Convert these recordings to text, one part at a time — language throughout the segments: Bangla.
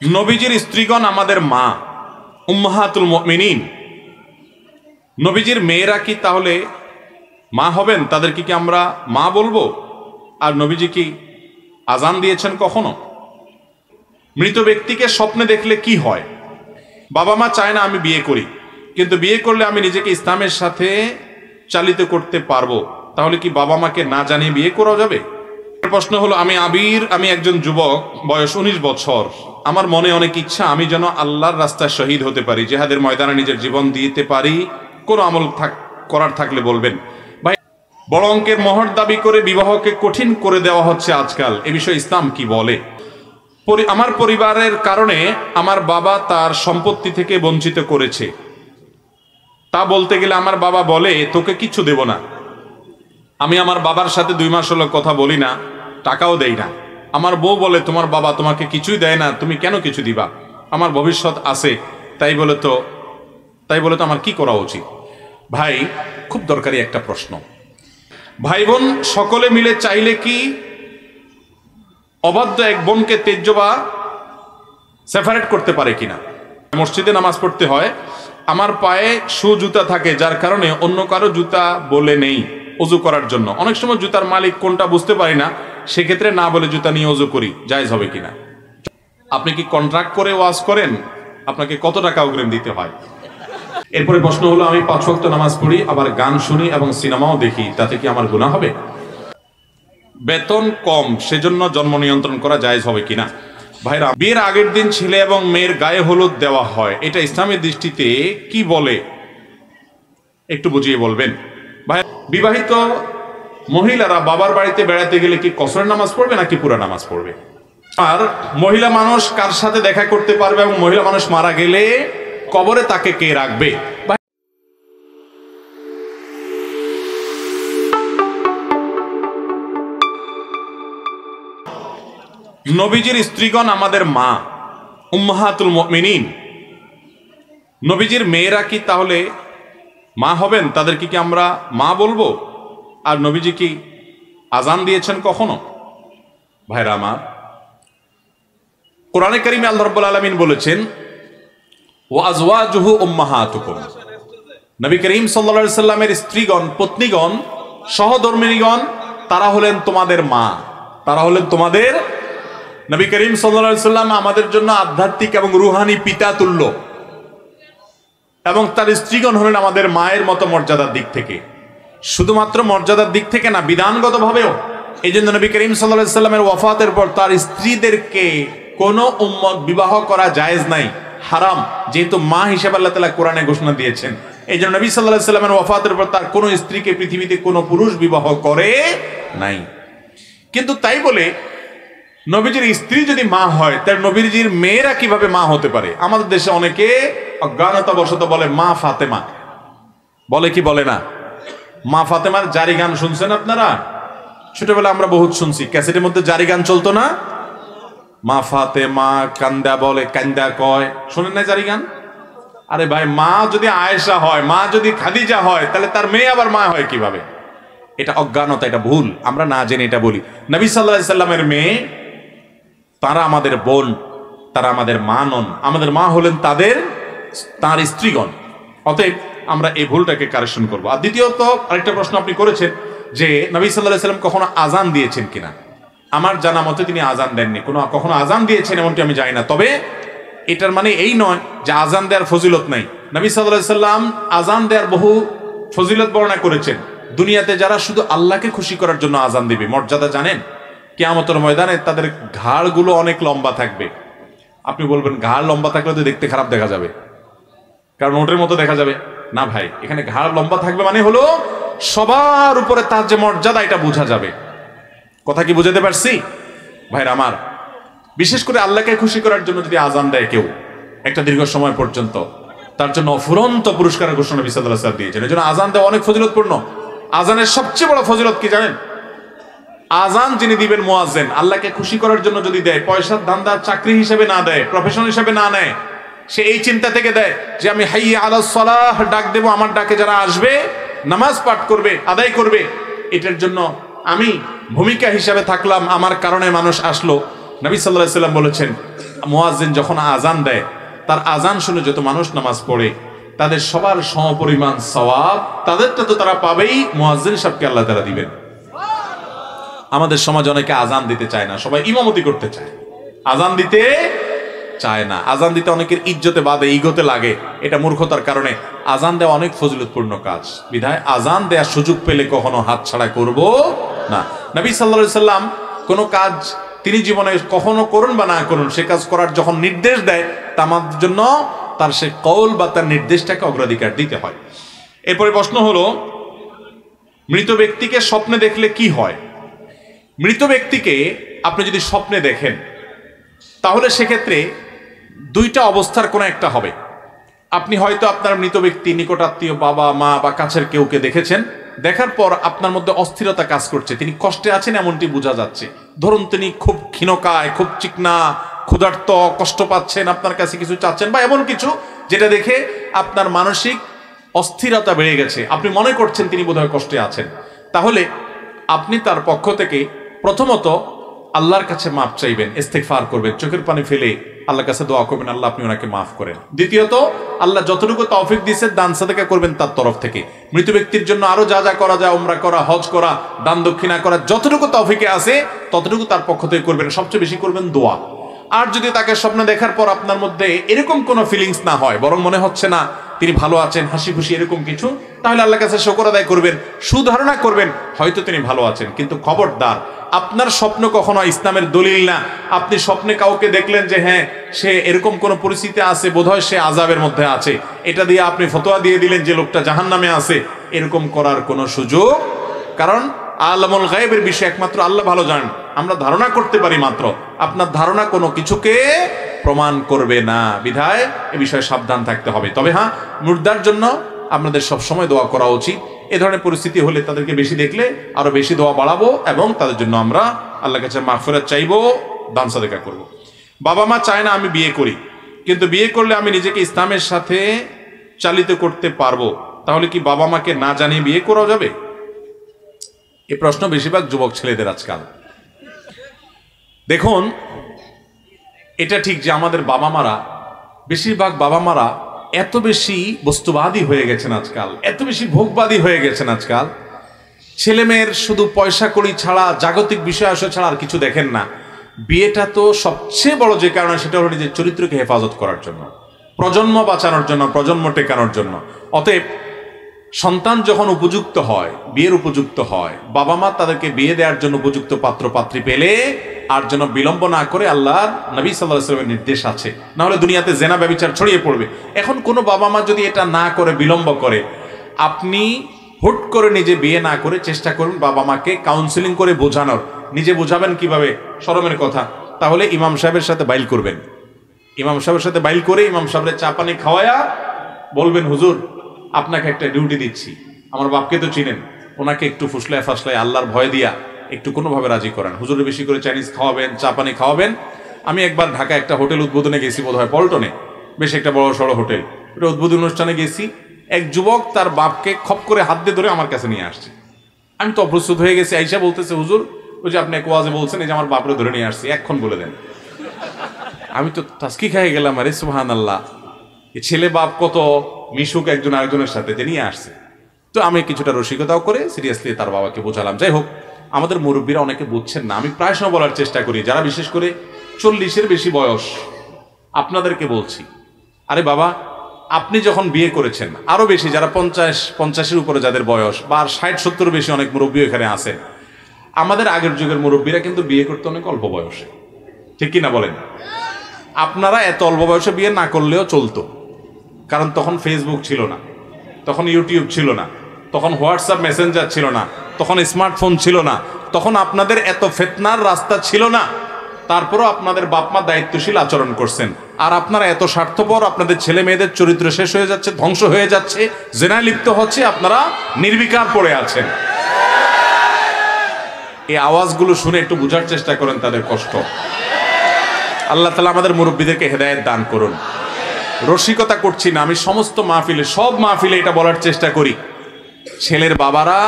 নবীজির স্ত্রীগণ আমাদের মা, উম্মাহাতুল মুমিনিন। নবীজির মেয়েরা কি তাহলে মা হবেন? তাদেরকে কি আমরা মা বলবো? আর নবীজি কি আজান দিয়েছেন কখনো? মৃত ব্যক্তিকে স্বপ্নে দেখলে কি হয়? বাবা মা চায় না আমি বিয়ে করি, কিন্তু বিয়ে করলে আমি নিজেকে ইসলামের সাথে চালিত করতে পারবো, তাহলে কি বাবা মাকে না জানিয়ে বিয়ে করা যাবে? প্রশ্ন হলো, আমি একজন যুবক, বয়স 19 বছর। আমার মনে অনেক ইচ্ছা আমি যেন আল্লাহর রাস্তায় শহীদ হতে পারি, জিহাদের ময়দানে নিজের জীবন দিতে পারি। কোন আমল করার থাকলে বলবেন। ভাই, বড় অঙ্কের মোহর দাবি করে বিবাহকে কঠিন করে দেওয়া হচ্ছে আজকাল। এ বিষয়ে ইসলাম কি বলে? আমার পরিবারের কারণে আমার বাবা তার সম্পত্তি থেকে বঞ্চিত করেছে। তা বলতে গেলে আমার বাবা বলে তোকে কিচ্ছু দেব না। আমি আমার বাবার সাথে 2 মাস হলো কথা বলি না, টাকাও দেই না। আমার বউ বলে তোমার বাবা তোমাকে কিছুই দেয় না, তুমি কেন কিছু দিবা? আমার ভবিষ্যৎ আছে, তাই বলে তো আমার কি করা উচিত? ভাই, খুব দরকারি একটা প্রশ্ন। ভাই বোন সকলে মিলে চাইলে কি অবাধ্য এক বোনকে ত্যায্য বা সেপারেট করতে পারে কিনা? মসজিদে নামাজ পড়তে হয়, আমার পায়ে শু জুতা থাকে, যার কারণে অন্য কারো জুতা বলে নেই ওযু করার জন্য। অনেক সময় জুতার মালিক কোনটা বুঝতে পারি না, সেক্ষেত্রে না বলে জুতা নিয়ে ওযু করি, জায়েজ হবে কিনা? আপনি কি কন্ট্রাক্ট করে ওয়াজ করেন? আপনাকে কত টাকা অগ্রিম দিতে হয়? এরপরে প্রশ্ন হলো, আমি 5 ওয়াক্ত নামাজ পড়ি, আবার গান শুনি এবং সিনেমাও দেখি, তাতে কি আমার গুনাহ হবে? বেতন কম, সেজন্য জন্ম নিয়ন্ত্রণ করা জায়েজ হবে কিনা? ভাইরা, বিয়ের আগের দিন ছেলে এবং মেয়ের গায়ে হলুদ দেওয়া হয়, এটা ইসলামের দৃষ্টিতে কি বলে একটু বুঝিয়ে বলবেন। ভাই, বিবাহিত মহিলারা বাবার বাড়িতে বেড়াতে গেলে কি কসরের নামাজ পড়বে নাকি পুরা নামাজ পড়বে? আর মহিলা মানুষ কার সাথে দেখা করতে পারবে, এবং মহিলা মানুষ মারা গেলে কবরে তাকে কে রাখবে? নবীজির স্ত্রীগণ আমাদের মা, উম্মাহাতুল মুমিনিন। নবীজির মেয়েরা কি তাহলে মা হবেন? তাদেরকে কি আমরা মা বলবো? আর নবীজি কি আজান দিয়েছেন কখনো? ভাইরা আমার, কোরআনে কারিমে আল্লাহ রাব্বুল আলামিন বলেছেন, ওয়া আজওয়াজুহু উম্মাহাতুকুম। নবী করিম সাল্লাল্লাহু আলাইহি সাল্লামের স্ত্রীগণ, পত্নীগণ, সহধর্মিণীগণ, তারা হলেন তোমাদের মা, তারা হলেন তোমাদের। নবী করিম সাল্লাল্লাহু আলাইহি সাল্লাম আমাদের জন্য আধ্যাত্মিক এবং রুহানি পিতা তুল্য, এবং তার স্ত্রীগণ হলেন আমাদের মায়ের মতো মর্যাদার দিক থেকে। শুধুমাত্র মর্যাদার দিক থেকে না, বিধানগতভাবেও। এই জন্য নবী করিম সাল্লাল্লাহু আলাইহি সাল্লামের ওয়াফাতের পর তার স্ত্রীদেরকে কোনো উম্মত বিবাহ করা জায়েজ নাই, হারাম, যেহেতু মা হিসেবে আল্লাহ তাআলা কোরআনে ঘোষণা দিয়েছেন। এই জন্য নবী সাল্লাল্লাহু আলাইহি সাল্লামের ওয়াফাতের পর তার কোনো স্ত্রীকে পৃথিবীতে কোনো পুরুষ বিবাহ করে নাই। কিন্তু তাই বলে নবীজির স্ত্রী যদি মা হয়, তার নবীজির মেয়েরা কিভাবে মা হতে পারে? আমাদের দেশে অনেকে অজ্ঞানতাবশত বলে মা ফাতেমা, বলে কি বলে না? মা ফাতেমার জারি গান শুনছেন আপনারা? ছোটবেলা আমরা বহুত শুনছি, ক্যাসেটের মধ্যে জারি গান চলতো না? মা ফাতেমা কান্দা বলে, কান্দা কয়, শোনেন না জারি গান? আরে ভাই, মা যদি আয়েশা হয়, মা যদি খাদিজা হয়, তাহলে তার মেয়ে আবার মা হয় কিভাবে? এটা অজ্ঞানতা, এটা ভুল, আমরা না জেনে এটা বলি। নবী সাল্লাল্লাহু আলাইহি সাল্লামের মেয়ে, তারা আমাদের বোন, তারা আমাদের মা নন, আমাদের মা হলেন তার স্ত্রীগণ। অতএব আমরা এই ভুলটাকে কারেকশন করবো। আর দ্বিতীয়ত আরেকটা প্রশ্ন আপনি করেছেন যে নবী সাল্লাল্লাহু আলাইহি সাল্লাম কখনো আজান দিয়েছেন কিনা। আমার জানা মতে তিনি আজান দেননি, কখনো আজান দিয়েছেন এমনটি আমি জানি না। তবে এটার মানে এই নয় যে আজান দেওয়ার ফজিলত নাই। নবী সাল্লাল্লাহু আলাইহি সাল্লাম আজান দেওয়ার বহু ফজিলত বর্ণনা করেছেন। দুনিয়াতে যারা শুধু আল্লাহকে খুশি করার জন্য আজান দিবে, মর্যাদা জানেন? কিয়ামতের ময়দানে তাদের ঘাড়গুলো অনেক লম্বা থাকবে। আপনি বলবেন ঘাড় লম্বা থাকলে তো দেখতে খারাপ দেখা যাবে, কারণ ওটের মতো দেখা যাবে না। ভাই, এখানে ঘাড় লম্বা থাকবে মানে হলো সবার উপরে তার যে মর্যাদা, এটা বোঝা যাবে। কথা কি বুঝাতে পারছি? ভাইরা আমার, বিশেষ করে আল্লাহকে খুশি করার জন্য যদি আজান দেয় কেউ একটা দীর্ঘ সময় পর্যন্ত, তার জন্য অফুরন্ত পুরস্কারের ঘোষণা নবী সাল্লাল্লাহু আলাইহি ওয়াসাল্লাম দিয়েছেন। এজন্য আজান দেওয়া অনেক ফজিলতপূর্ণ। আজানের সবচেয়ে বড় ফজিলত কি জানেন? আজান যিনি দিবেন, মুয়াজ্জিন, আল্লাহকে খুশি করার জন্য যদি দেয়, পয়সার ধান্দা চাকরি হিসেবে না দেয়, প্রফেশন হিসেবে না নেয়, সে এই চিন্তা থেকে দেয় যে আমি হাইয়া আলাস সালাহ ডাক দেব, আমার ডাকে যারা আসবে নামাজ পাঠ করবে, আদায় করবে, এটার জন্য আমি ভূমিকা হিসাবে থাকলাম, আমার কারণে মানুষ আসলো। নবী সাল্লাল্লাহু আলাইহি ওয়াসাল্লাম বলেছেন মুয়াজ্জিন যখন আজান দেয়, তার আজান শুনে যত মানুষ নামাজ পড়ে তাদের সবার সমপরিমাণ সওয়াব, তাদেরটা তো তারা পাবেই, মুয়াজ্জিন সাহেবকে আল্লাহ তাআলা দিবেন। আমাদের সমাজ অনেকে আজান দিতে চায় না, সবাই ইমামতি করতে চায়, আজান দিতে চায় না। আজান দিতে অনেকের ইজ্জতে বাদে, ইগোতে লাগে, এটা মূর্খতার কারণে। আজান দেওয়া অনেক ফজিলতপূর্ণ কাজ, বিধায় আজান দেওয়ার সুযোগ পেলে কখনো হাতছাড়া করব না। নবী সাল্লাল্লাহু আলাইহি সাল্লাম কোনো কাজ তিনি জীবনে কখনো করুন বা না করুন, সে কাজ করার যখন নির্দেশ দেয় তা আমাদের জন্য তার সে কওল বা তার নির্দেশটাকে অগ্রাধিকার দিতে হয়। এরপরে প্রশ্ন হলো, মৃত ব্যক্তিকে স্বপ্নে দেখলে কি হয়? মৃত ব্যক্তিকে আপনি যদি স্বপ্নে দেখেন তাহলে সেক্ষেত্রে দুইটা অবস্থার কোনো একটা হবে। আপনি হয়তো আপনার মৃত ব্যক্তি, নিকটাত্মীয়, বাবা মা বা কাছের কেউকে দেখেছেন, দেখার পর আপনার মধ্যে অস্থিরতা কাজ করছে, তিনি কষ্টে আছেন এমনটি বোঝা যাচ্ছে। ধরুন তিনি খুব ক্ষীণকায়, খুব চিকনা, ক্ষুধার্ত, কষ্ট পাচ্ছেন, আপনার কাছে কিছু চাচ্ছেন বা এমন কিছু যেটা দেখে আপনার মানসিক অস্থিরতা বেড়ে গেছে, আপনি মনে করছেন তিনি বোধহয় কষ্টে আছেন। তাহলে আপনি তার পক্ষ থেকে প্রথমত আল্লাহর কাছে মাফ চাইবেন, ইস্তেগফার করবেন, চোখের পানি ফেলে আল্লাহর কাছে দোয়া করবেন, আল্লাহ আপনি ওনাকে মাফ করেন। দ্বিতীয়ত, আল্লাহ যতটুকু তৌফিক দিয়েছেন দান সাদাকা করবেন তার তরফ থেকে। মৃত ব্যক্তির জন্য আরো যা যা করা যায়, উমরা করা, হজ করা, দান দক্ষিণা করা, যতটুকু তৌফিকে আছে ততটুকু তার পক্ষ থেকে করবেন। সবচেয়ে বেশি করবেন দোয়া। আর যদি তাকে স্বপ্নে দেখার পর আপনার মধ্যে এরকম কোনো ফিলিংস না হয়, বরং মনে হচ্ছে না তিনি ভালো আছেন, হাসি খুশি এরকম কিছু, তাহলে আল্লাহর কাছে শুকর আদায় করবেন, সুধারণা করবেন হয়তো তিনি ভালো আছেন। কিন্তু খবরদার, আপনার স্বপ্ন কখনো ইসলামের দলিল না। আপনি স্বপ্নে কাউকে দেখলেন যে হ্যাঁ সে এরকম কোন পরিস্থিতি আছে, বোধহয় সে আযাবের মধ্যে আছে, এটা দিয়ে আপনি ফতোয়া দিয়ে দিলেন যে লোকটা জাহান্নামে আছে, এরকম করার কোনো সুযোগ। কারণ আলামুল গায়বের বিষয় একমাত্র আল্লাহ ভালো জানেন, আমরা ধারণা করতে পারি মাত্র। আপনার ধারণা কোনো কিছুকে প্রমাণ করবে না, বিধায় এ বিষয়ে সাবধান থাকতে হবে। তবে হ্যাঁ, মুর্দার জন্য আপনাদের সব সময় দোয়া করা উচিত। এ ধরনের পরিস্থিতি হলে তাদেরকে বেশি দেখলে আরো বেশি দোয়া বাড়াবো এবং তাদের জন্য আমরা আল্লাহর কাছে মাগফিরাত চাইবো, দান সাদাকা করব। বাবা মা চায় না আমি বিয়ে করি, কিন্তু বিয়ে করলে আমি নিজেকে ইসলামের সাথে চালিত করতে পারবো, তাহলে কি বাবা মাকে না জানিয়ে বিয়ে করা যাবে? এই প্রশ্ন বেশিরভাগ যুবক ছেলেদের আজকাল। দেখুন, এটা ঠিক যে আমাদের বাবা মারা, বেশিরভাগ বাবা মারা এত বেশি বস্তুবাদী হয়ে গেছেন আজকাল, এত বেশি ভোগবাদী হয়ে গেছেন আজকাল, ছেলে মেয়ের শুধু পয়সা কড়ি ছাড়া, জাগতিক বিষয় আসা ছাড়া আর কিছু দেখেন না। বিয়েটা তো সবচেয়ে বড় যে কারণে, সেটা হলো নিজের চরিত্রকে হেফাজত করার জন্য, প্রজন্ম বাঁচানোর জন্য, প্রজন্ম টেকানোর জন্য। অতএব সন্তান যখন উপযুক্ত হয়, বিয়ের উপযুক্ত হয়, বাবা মা তাদেরকে বিয়ে দেওয়ার জন্য উপযুক্ত পাত্র পাত্রী পেলে আর যেন বিলম্ব না করে, আল্লাহর নবী সাল্লাল্লাহু আলাইহি ওয়াসাল্লামের নির্দেশ আছে, না হলে দুনিয়াতে জেনা ব্যভিচার ছড়িয়ে পড়বে। এখন কোনো বাবা মা যদি এটা না করে, বিলম্ব করে, আপনি হুট করে নিজে বিয়ে না করে চেষ্টা করুন বাবা মাকে কাউন্সিলিং করে বোঝানোর। নিজে বোঝাবেন কিভাবে? শরমের কথা, তাহলে ইমাম সাহেবের সাথে বাইল করবেন। ইমাম সাহেবের সাথে বাইল করে ইমাম সাহেবের চা পানি খাওয়ায়া বলবেন, হুজুর আপনাকে একটা ডিউটি দিচ্ছি, আমার বাপকে তো চিনেন, ওনাকে একটু ফুসলায় ফাসলায় আল্লাহর ভয় দিয়া একটু কোনোভাবে রাজি করেন, হুজুরে বেশি করে চাইনিজ খাওয়াবেন, চা পানি খাওয়াবেন। আমি একবার ঢাকা একটা হোটেল উদ্বোধনে গেছি, বোধহয় পল্টনে, বেশ একটা বড় সড়ো হোটেল, ওটা উদ্বোধন অনুষ্ঠানে গেছি। এক যুবক তার বাপকে খপ করে হাত দিয়ে ধরে আমার কাছে নিয়ে আসছে। আমি তো অপ্রস্তুত হয়ে গেছি। আইসা বলতেছে, হুজুর ওই যে আপনি এক ওয়াজে বলছেন, এই যে আমার বাপরে ধরে নিয়ে আসছি, এক্ষণ বলে দেন। আমি তো টাস্কি খাই গেলাম, আরে সুবহানাল্লাহ, এই ছেলে বাপ কত মিশুক একজন আরেকজনের সাথে, যে নিয়ে আসছে। তো আমি কিছুটা রসিকতাও করে সিরিয়াসলি তার বাবাকে বোঝালাম। যাই হোক, আমাদের মুরব্বীরা অনেকে বুঝছেন না। আমি প্রায় সময় বলার চেষ্টা করি, যারা বিশেষ করে 40-এর বেশি বয়স, আপনাদেরকে বলছি, আরে বাবা, আপনি যখন বিয়ে করেছেন, আরো বেশি যারা 50-এর উপরে যাদের বয়স, বা 60-70 বেশি অনেক মুরব্বী এখানে আছেন, আমাদের আগের যুগের মুরব্বীরা কিন্তু বিয়ে করতে অনেক অল্প বয়সে, ঠিক কিনা বলেন? আপনারা এত অল্প বয়সে বিয়ে না করলেও চলতো, কারণ তখন ফেসবুক ছিল না, তখন ইউটিউব ছিল না, তখন হোয়াটসঅ্যাপ মেসেঞ্জার ছিল না, তখন স্মার্টফোন ছিল না, তখন আপনাদের এত ফিতনার রাস্তা ছিল না। তারপরও আপনাদের বাপমা দায়িত্বশীল আচরণ করছেন। আর আপনারা এত স্বার্থপর, আপনাদের ছেলে মেয়েদের চরিত্র শেষ হয়ে যাচ্ছে, ধ্বংস হয়ে যাচ্ছে, জেনায় লিপ্ত হচ্ছে, আপনারা নির্বিকার পড়ে আছেন। এই আওয়াজগুলো শুনে একটু বুঝার চেষ্টা করেন তাদের কষ্ট। আল্লাহ তাআলা আমাদের মুরব্বীদেরকে হেদায়েত দান করুন। রসিকতা করছি না, আমি সমস্ত মাহফিলে, সব মাহফিলে এটা বলার চেষ্টা করি, ছেলের বাবারা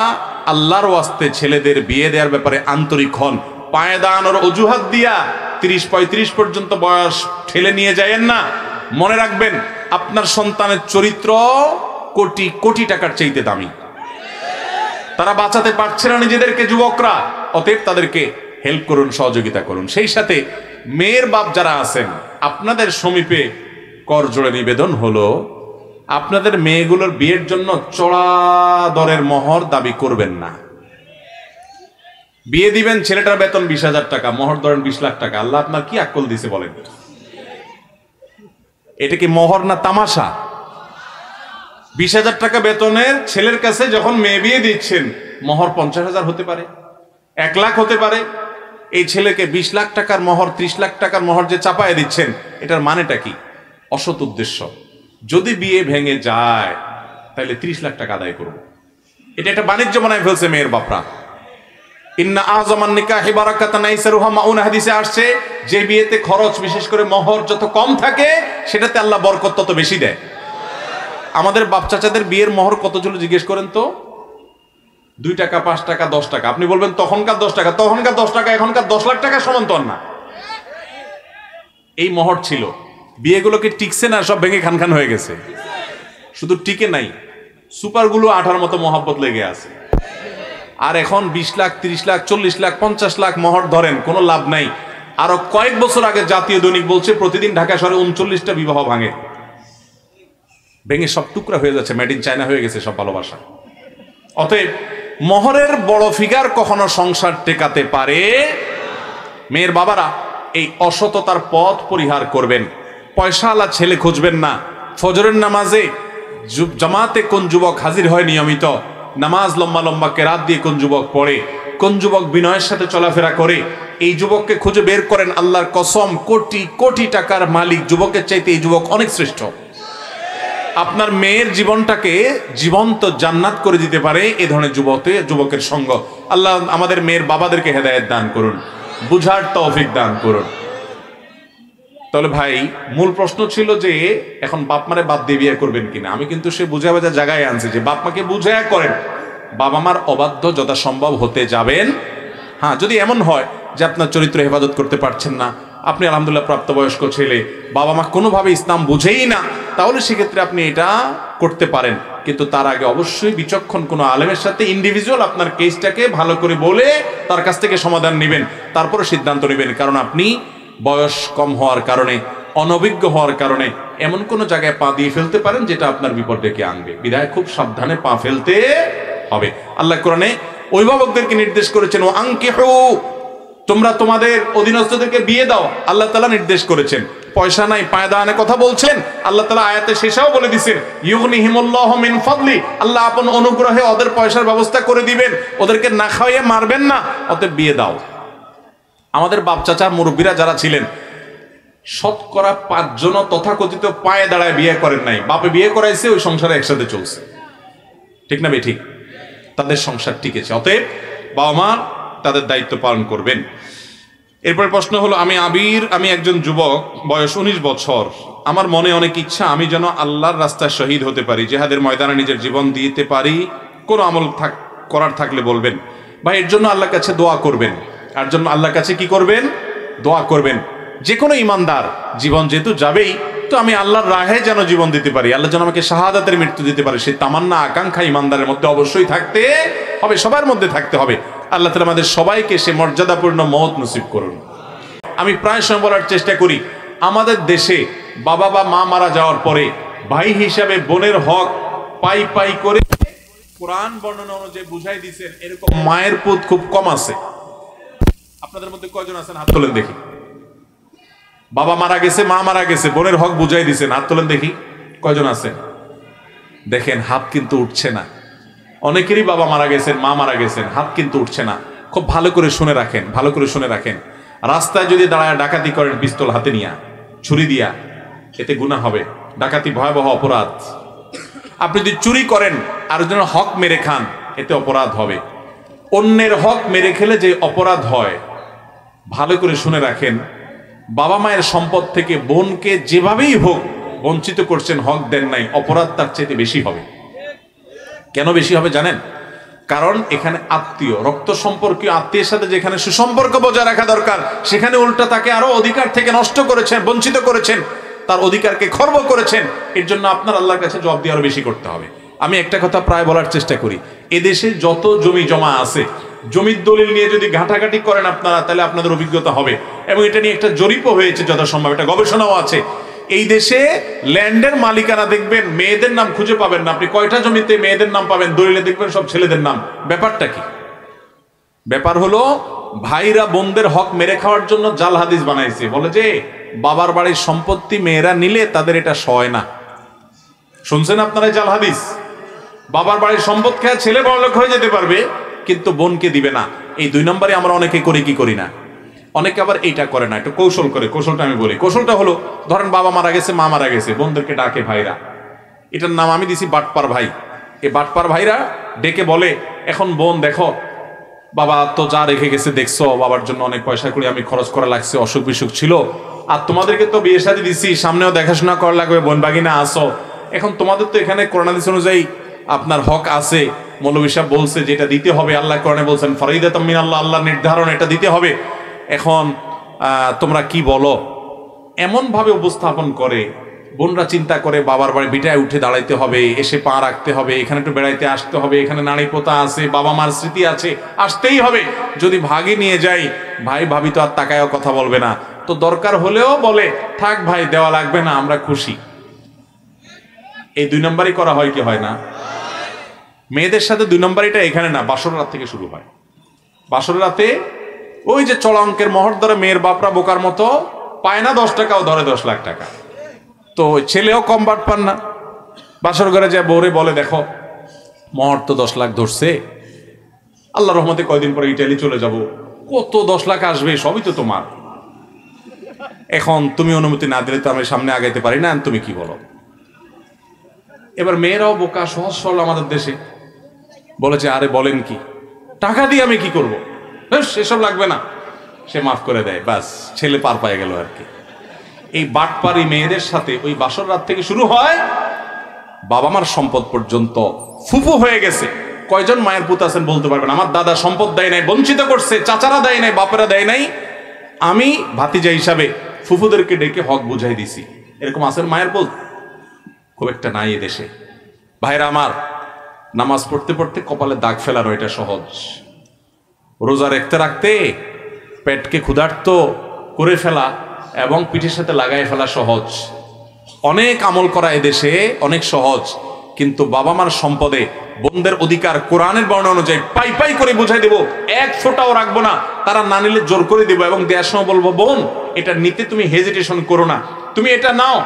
আল্লাহর ওয়াস্তে ছেলেদের বিয়ে দেওয়ার ব্যাপারে আন্তরিক হন। পায়ে দাঁড়ানোর অজুহাত দিয়া 30-35 পর্যন্ত বয়স ঠেলে নিয়ে যায়েন না। মনে রাখবেন আপনার সন্তানের চরিত্র কোটি কোটি টাকার চাইতে দামি। তারা বাঁচাতে পারছে না নিজেদেরকে যুবকরা, অতএব তাদেরকে হেল্প করুন, সহযোগিতা করুন। সেই সাথে মেয়ের বাপ যারা আছেন, আপনাদের সমীপে করজোড়ে নিবেদন হলো আপনাদের মেয়েগুলোর বিয়ের জন্য চড়া দরের মোহর দাবি করবেন না। বিয়ে দিবেন, ছেলেটার বেতন 20,000 টাকা, মোহর ধরেন 20 লাখ টাকা। আল্লাহ আপনার কি আকল দিছে বলেন? এটা কি মোহর না তামাশা? 20,000 টাকা বেতনের ছেলের কাছে যখন মেয়ে বিয়ে দিচ্ছেন, মোহর 50,000 হতে পারে, 1 লাখ হতে পারে। এই ছেলেকে 20 লাখ টাকার মোহর, 30 লাখ টাকার মোহর যে চাপায় দিচ্ছেন, এটার মানেটা কি? অসৎ উদ্দেশ্য। যদি বিয়ে ভেঙে যায় তাহলে 30 লাখ টাকা আদায় করব, এটা একটা বাণিজ্য বানায় ফেলছে মেয়ের বাপরা। ইন্না আযমান নিকাহি বারাকাতান আইসারুহা মাউন হাদিসে আসছে, যে বিয়েতে খরচ বিশেষ করে মোহর যত কম থাকে সেটাতে আল্লাহ বরকত তত বেশি দেয়। আমাদের বাপ চাচাদের বিয়ের মোহর কত ছিল জিজ্ঞেস করেন তো? 2 টাকা, 5 টাকা, 10 টাকা। আপনি বলবেন তখনকার 10 টাকা, তখনকার 10 টাকা এখনকার 10 লাখ টাকা সমান তো না। এই মোহর ছিল। বিয়েগুলোকে টিকছে না, সব ভেঙে খান খান হয়ে গেছে। শুধু টিকে নাই, সুপারগুলো আঠার মতো মহব্বত লেগে আছে। আর এখন 20 লাখ, 30 লাখ, 40 লাখ, 50 লাখ মোহর ধরেন, কোনো লাভ নাই। আরো কয়েক বছর আগে জাতীয় দৈনিক বলছে প্রতিদিন ঢাকা শহরে 39টা বিবাহ ভাঙে, ভেঙে সব টুকরা হয়ে যাচ্ছে, মেড ইন চায়না হয়ে গেছে সব ভালোবাসা। অতএব মোহরের বড় ফিগার কখনো সংসার টেকাতে পারে। মেয়ের বাবারা এই অসততার পথ পরিহার করবেন। পয়সাওয়ালা ছেলে খুঁজবেন না। ফজরের নামাজে জামাতে কোন যুবক হাজির হয় নিয়মিত, নামাজ লম্বা লম্বা কেরাত দিয়ে কোন যুবক পড়ে, কোন যুবক বিনয়ের সাথে চলাফেরা করে, এই যুবককে খুঁজে বের করেন। আল্লাহর কসম, কোটি কোটি টাকার মালিক যুবকের চাইতে এই যুবক অনেক শ্রেষ্ঠ। আপনার মেয়ের জীবনটাকে জীবন্ত জান্নাত করে দিতে পারে এ ধরনের যুবকের সঙ্গ। আল্লাহ আমাদের মেয়ের বাবাদেরকে হেদায়েত দান করুন, বুঝার তৌফিক দান করুন। তাহলে ভাই, মূল প্রশ্ন ছিল যে এখন বাপ মারে বাদ দিয়ে বিয়ে করবেন কিনা। আমি কিন্তু সে বুঝা বাজা জায়গায় আনছি যে বাপ মাকে বুঝায়া করেন, বাবা মার অবাধ্য যথাসম্ভব হতে যাবেন। হ্যাঁ, যদি এমন হয় যে আপনার চরিত্র হেফাজত করতে পারছেন না, আপনি আলহামদুলিল্লাহ প্রাপ্তবয়স্ক ছেলে, বাবা মা কোনোভাবে ইসলাম বুঝেই না, তাহলে সেক্ষেত্রে আপনি এটা করতে পারেন। কিন্তু তার আগে অবশ্যই বিচক্ষণ কোনো আলেমের সাথে ইন্ডিভিজুয়াল আপনার কেসটাকে ভালো করে বলে তার কাছ থেকে সমাধান নেবেন, তারপরে সিদ্ধান্ত নেবেন। কারণ আপনি বয়স কম হওয়ার কারণে, অনভিজ্ঞ হওয়ার কারণে এমন কোনো জায়গায় পা দিয়ে ফেলতে পারেন যেটা আপনার বিপদ ডেকে আনবে। বিধায় খুব সাবধানে পা ফেলতে হবে। আল্লাহ কোরআনে অভিভাবকদেরকে নির্দেশ করেছেন, ও আনকিহু, তোমরা তোমাদের অধীনস্থদেরকে বিয়ে দাও। আল্লাহ তাআলা নির্দেশ করেছেন। পয়সা নাই, পায়ে দাঁড়ানোর কথা বলছেন। আল্লাহ তাআলা আয়াতে শেষেও বলে দিয়েছেন, ইউগনিহিমুল্লাহু মিন ফাদলি, আল্লাহ আপন অনুগ্রহে ওদের পয়সার ব্যবস্থা করে দিবেন, ওদেরকে না খাওয়াইয়ে মারবেন না, অতএব বিয়ে দাও। আমাদের বাপ চাচা মুরব্বীরা যারা ছিলেন, শতকরা 5 জন তথাকথিত পায়ে দাঁড়ায় বিয়ে করেন নাই। বাপে বিয়ে করাইছে, ওই সংসারে একসাথে চলছে। ঠিক না ভাই? ঠিক। তাদের সংসার টিকেছে। অতএব বাবা মা তাদের দায়িত্ব পালন করবেন। এরপর প্রশ্ন হলো, আমি একজন যুবক, বয়স 19 বছর। আমার মনে অনেক ইচ্ছা আমি যেন আল্লাহর রাস্তায় শহীদ হতে পারি, জিহাদের ময়দানে নিজের জীবন দিতে পারি। কোনো আমল করার থাকলে বলবেন। ভাই, এর জন্য আল্লাহর কাছে দোয়া করবেন। আর জন্য আল্লাহর কাছে কি করবেন? দোয়া করবেন। যে কোনো ইমানদার জীবন যেহেতু যাবেই, তো আমি আল্লাহর রাহে যেন জীবন দিতে পারি, আল্লাহ যেন আমাকে শাহাদাতের মৃত্যু দিতে পারে, সেই তামান্না আকাঙ্ক্ষা ইমানদারের মধ্যে অবশ্যই থাকতে হবে, সবার মধ্যে থাকতে হবে। আল্লাহ তাআলা আমাদের সবাইকে সে মর্যাদাপূর্ণ মওত নসিব করুন। আমি প্রায় সময় বলার চেষ্টা করি, আমাদের দেশে বাবা বা মা মারা যাওয়ার পরে ভাই হিসাবে বোনের হক পাই পাই করে কোরআন বর্ণনা অনুযায়ী বুঝাই দিয়েছেন, এরকম মায়ের পুত খুব কম আছে। আপনাদের মধ্যে কয়জন আছেন হাত তোলেন দেখি? বাবা মারা গেছে, মা মারা গেছে, বোনের হক বুঝাই দিয়েছেন, হাত তোলেন দেখি কয়জন আছেন? দেখেন, হাত কিন্তু উঠছে না। অনেকেরই বাবা মারা গেছেন, মা মারা গেছেন, হাত কিন্তু উঠছে না। খুব ভালো করে শুনে রাখেন, ভালো করে শুনে রাখেন। রাস্তায় যদি দাঁড়ায় ডাকাতি করেন পিস্তল হাতে নিয়া, ছুরি দিয়া, এতে গুনাহ হবে। ডাকাতি ভয়াবহ অপরাধ। আপনি যদি চুরি করেন আর জন্য হক মেরে খান, এতে অপরাধ হবে। অন্যের হক মেরে খেলে যে অপরাধ হয়, ভালো করে শুনে রাখেন। বাবা মায়ের সম্পদ থেকে বোনকে যেভাবেই হোক বঞ্চিত করছেন, হক দেন নাই, অপরাধ তার চাইতে বেশি হবে। কেন বেশি হবে জানেন? কারণ এখানে আত্মীয়, রক্ত সম্পর্কীয় আত্মীয়ের সাথে যেখানে সুসম্পর্ক বজায় রাখা দরকার, সেখানে উল্টা তাকে আরো অধিকার থেকে নষ্ট করেছেন, বঞ্চিত করেছেন, তার অধিকারকে খর্ব করেছেন। এর জন্য আপনার আল্লাহর কাছে জবাব দিয়ে আরো বেশি করতে হবে। আমি একটা কথা প্রায় বলার চেষ্টা করি, এদেশে যত জমি জমা আছে, জমির দলিল নিয়ে যদি ঘাটাঘাটি করেন আপনারা, তাহলে আপনাদের অভিজ্ঞতা হবে। এবং এটা নিয়ে একটা জরিপও হয়েছে যথাসম্ভব, এটা গবেষণাও আছে। এই দেশে ল্যান্ডের মালিকানা দেখবেন মেয়েদের নাম খুঁজে পাবেন না। আপনি কয়টা জমিতে মেয়েদের নাম পাবেন, দলিলে দেখবেন সব ছেলেদের নাম। ব্যাপারটা কি? ব্যাপার হলো ভাইরা বোনদের হক মেরে খাওয়ার জন্য জাল হাদিস বানাইছে। বলে যে বাবার বাড়ির সম্পত্তি মেয়েরা নিলে তাদের এটা সয় না। শুনছেন আপনারা জাল হাদিস? বাবার বাড়ির সম্পদ খেয়ে ছেলে বড়লোক হয়ে যেতে পারবে, কিন্তু বোনকে দিবে না। এই 2 নম্বরে আমরা অনেকে করি কি করি না? অনেকে আবার এইটা করে না, একটু কৌশল করে। কৌশলটা আমি বলি। কৌশলটা হলো, ধরেন বাবা মারা গেছে, মা মারা গেছে, বোনদেরকে ডাকে ভাইরা। এটার নাম আমি দিছি বাটপার ভাই। এই বাটপার ভাইরা ডেকে বলে, এখন বোন দেখো, বাবা তো যা রেখে গেছে দেখছো, বাবার জন্য অনেক পয়সা করে আমি খরচ করা লাগছে, অসুখ বিসুখ ছিল, আর তোমাদেরকে তো বিয়ে শাদী দিছি, সামনেও দেখাশোনা করা লাগবে, বোন বাগিনা আসো। এখন তোমাদের তো এখানে কোরআন হাদিস অনুযায়ী আপনার হক আছে। মৌলভী সাহেব বলছে যেটা দিতে হবে, আল্লাহ কোরআনে বলছেন ফরিদাতুম মিনাল্লাহ, আল্লাহর নির্ধারণ, এটা দিতে হবে। এখন তোমরা কি বলো? এমন ভাবে উপস্থাপন করে, বোনরা চিন্তা করে বাবার বাড়ি বিটায় উঠে দাঁড়াইতে হবে, এসে পা রাখতে হবে, এখানে একটু বেড়াইতে আসতে হবে, এখানে নাড়ি পোতা আছে, বাবা মার স্মৃতি আছে, আসতেই হবে। যদি ভাগে নিয়ে যাই, ভাই ভাবি তো আর তাকায়ও কথা বলবে না, তো দরকার হলেও বলে থাক ভাই, দেওয়া লাগবে না, আমরা খুশি। এই 2 নম্বরই করা হয় কি হয় না? মেয়েদের সাথে 2 নম্বরইটা এখানে না, বাসর রাত থেকে শুরু হয়। বাসর রাতে ওই যে চড়া অঙ্কের মোহর ধরে মেয়ের বাপরা বোকার মতো পায় না 10 টাকাও ধরে 10 লাখ টাকা। তো ছেলেও কম বাট পান না। বাসর ঘরে যায় বউরে বলে, দেখো মোহর তো 10 লাখ ধরছে, আল্লাহ রহমতে কয়দিন পরে ইটালি চলে যাব, কত 10 লাখ আসবে, সবই তো তোমার। এখন তুমি অনুমতি না দিলে তো আমি সামনে আগাইতে পারি না, তুমি কি বলো? এবার মেয়েরাও বোকা, সহজ সরল আমাদের দেশে, বলেছে আরে বলেন কি, টাকা দিয়ে আমি কি করবো, সেসব লাগবে না, সে মাফ করে দেয়, বাস ছেলে পার পায়ে গেল আর কি। এই বাটপারি মেয়েদের সাথে ওই বাসর রাত থেকে শুরু হয়, বাবা মার সম্পদ পর্যন্ত। ফুফু হয়ে গেছে, কয়জন মায়ের পুত আছেন বলতে পারবেন, আমার দাদা সম্পদ দেয় নাই, বঞ্চিত করছে, চাচারা দেয় নাই, বাপেরা দেয় নাই, আমি ভাতিজা হিসাবে ফুফুদেরকে ডেকে হক বুঝাই দিছি। এরকম আছেন মায়ের পুত? খুব একটা নাই এদেশে। ভাইরা আমার, নামাজ পড়তে পড়তে কপালে দাগ ফেলানো এটা সহজ, রোজা রাখতে রাখতে পেটকে ক্ষুধার্ত করে ফেলা এবং পিঠের সাথে লাগাই ফেলা সহজ। অনেক আমল করা এদেশে অনেক সহজ, কিন্তু বাবা মার সম্পদে বোনদের অধিকার কোরআনের বর্ণনা অনুযায়ী পাই পাই করে বুঝাই দেব, 1 ফোঁটাও রাখবো না। তারা না নিলে জোর করে দেবো এবং দেওয়ার সময় বলবো, বোন এটা নিতে তুমি হেজিটেশন করো না, তুমি এটা নাও।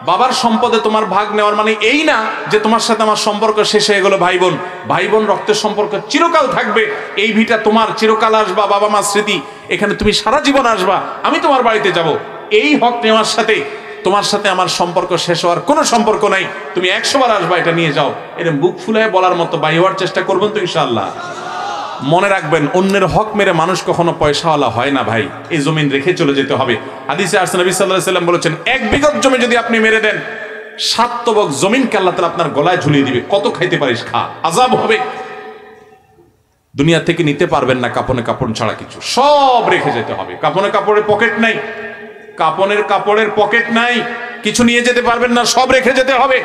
বাবার সম্পদে তোমার ভাগ নেওয়ার মানে এই না যে তোমার সাথে আমার সম্পর্ক শেষ হয়ে গেল। ভাই বোন, ভাই বোন রক্তের সম্পর্ক চিরকাল থাকবে। এই ভিটা তোমার, চিরকাল আসবা, বাবা মার স্মৃতি, এখানে তুমি সারা জীবন আসবা, আমি তোমার বাড়িতে যাব। এই হক নেওয়ার সাথে তোমার সাথে আমার সম্পর্ক শেষ হওয়ার কোনো সম্পর্ক নাই, তুমি 100 বার আসবা, এটা নিয়ে যাও। এরকম বুক ফুলায় বলার মতো বাই হওয়ার চেষ্টা করবেন তো ইনশাআল্লাহ। মনে রাখবেন, অন্যের হক মেরে মানুষ কখনো পয়সাওয়ালা হয় না ভাই, এই জমিন রেখে চলে যেতে হবে। হাদিসে আসছে নবী সাল্লাল্লাহু আলাইহি ওয়াসাল্লাম বলেছেন, 1 বিঘত জমি যদি আপনি মেরে দেন, 7 তবক জমিনকে আল্লাহ তাআলা আপনার গলায় ঝুলিয়ে দিবে, কত খাইতে পারিস খা, আযাব হবে। দুনিয়া থেকে নিতে পারবেন না কাপনে কাপড় ছাড়া কিছু, সব রেখে যেতে হবে। কাপনে কাপড়ের পকেট নাই, কাপনের কাপড়ের পকেট নাই, কিছু নিয়ে যেতে পারবেন না, সব রেখে যেতে হবে।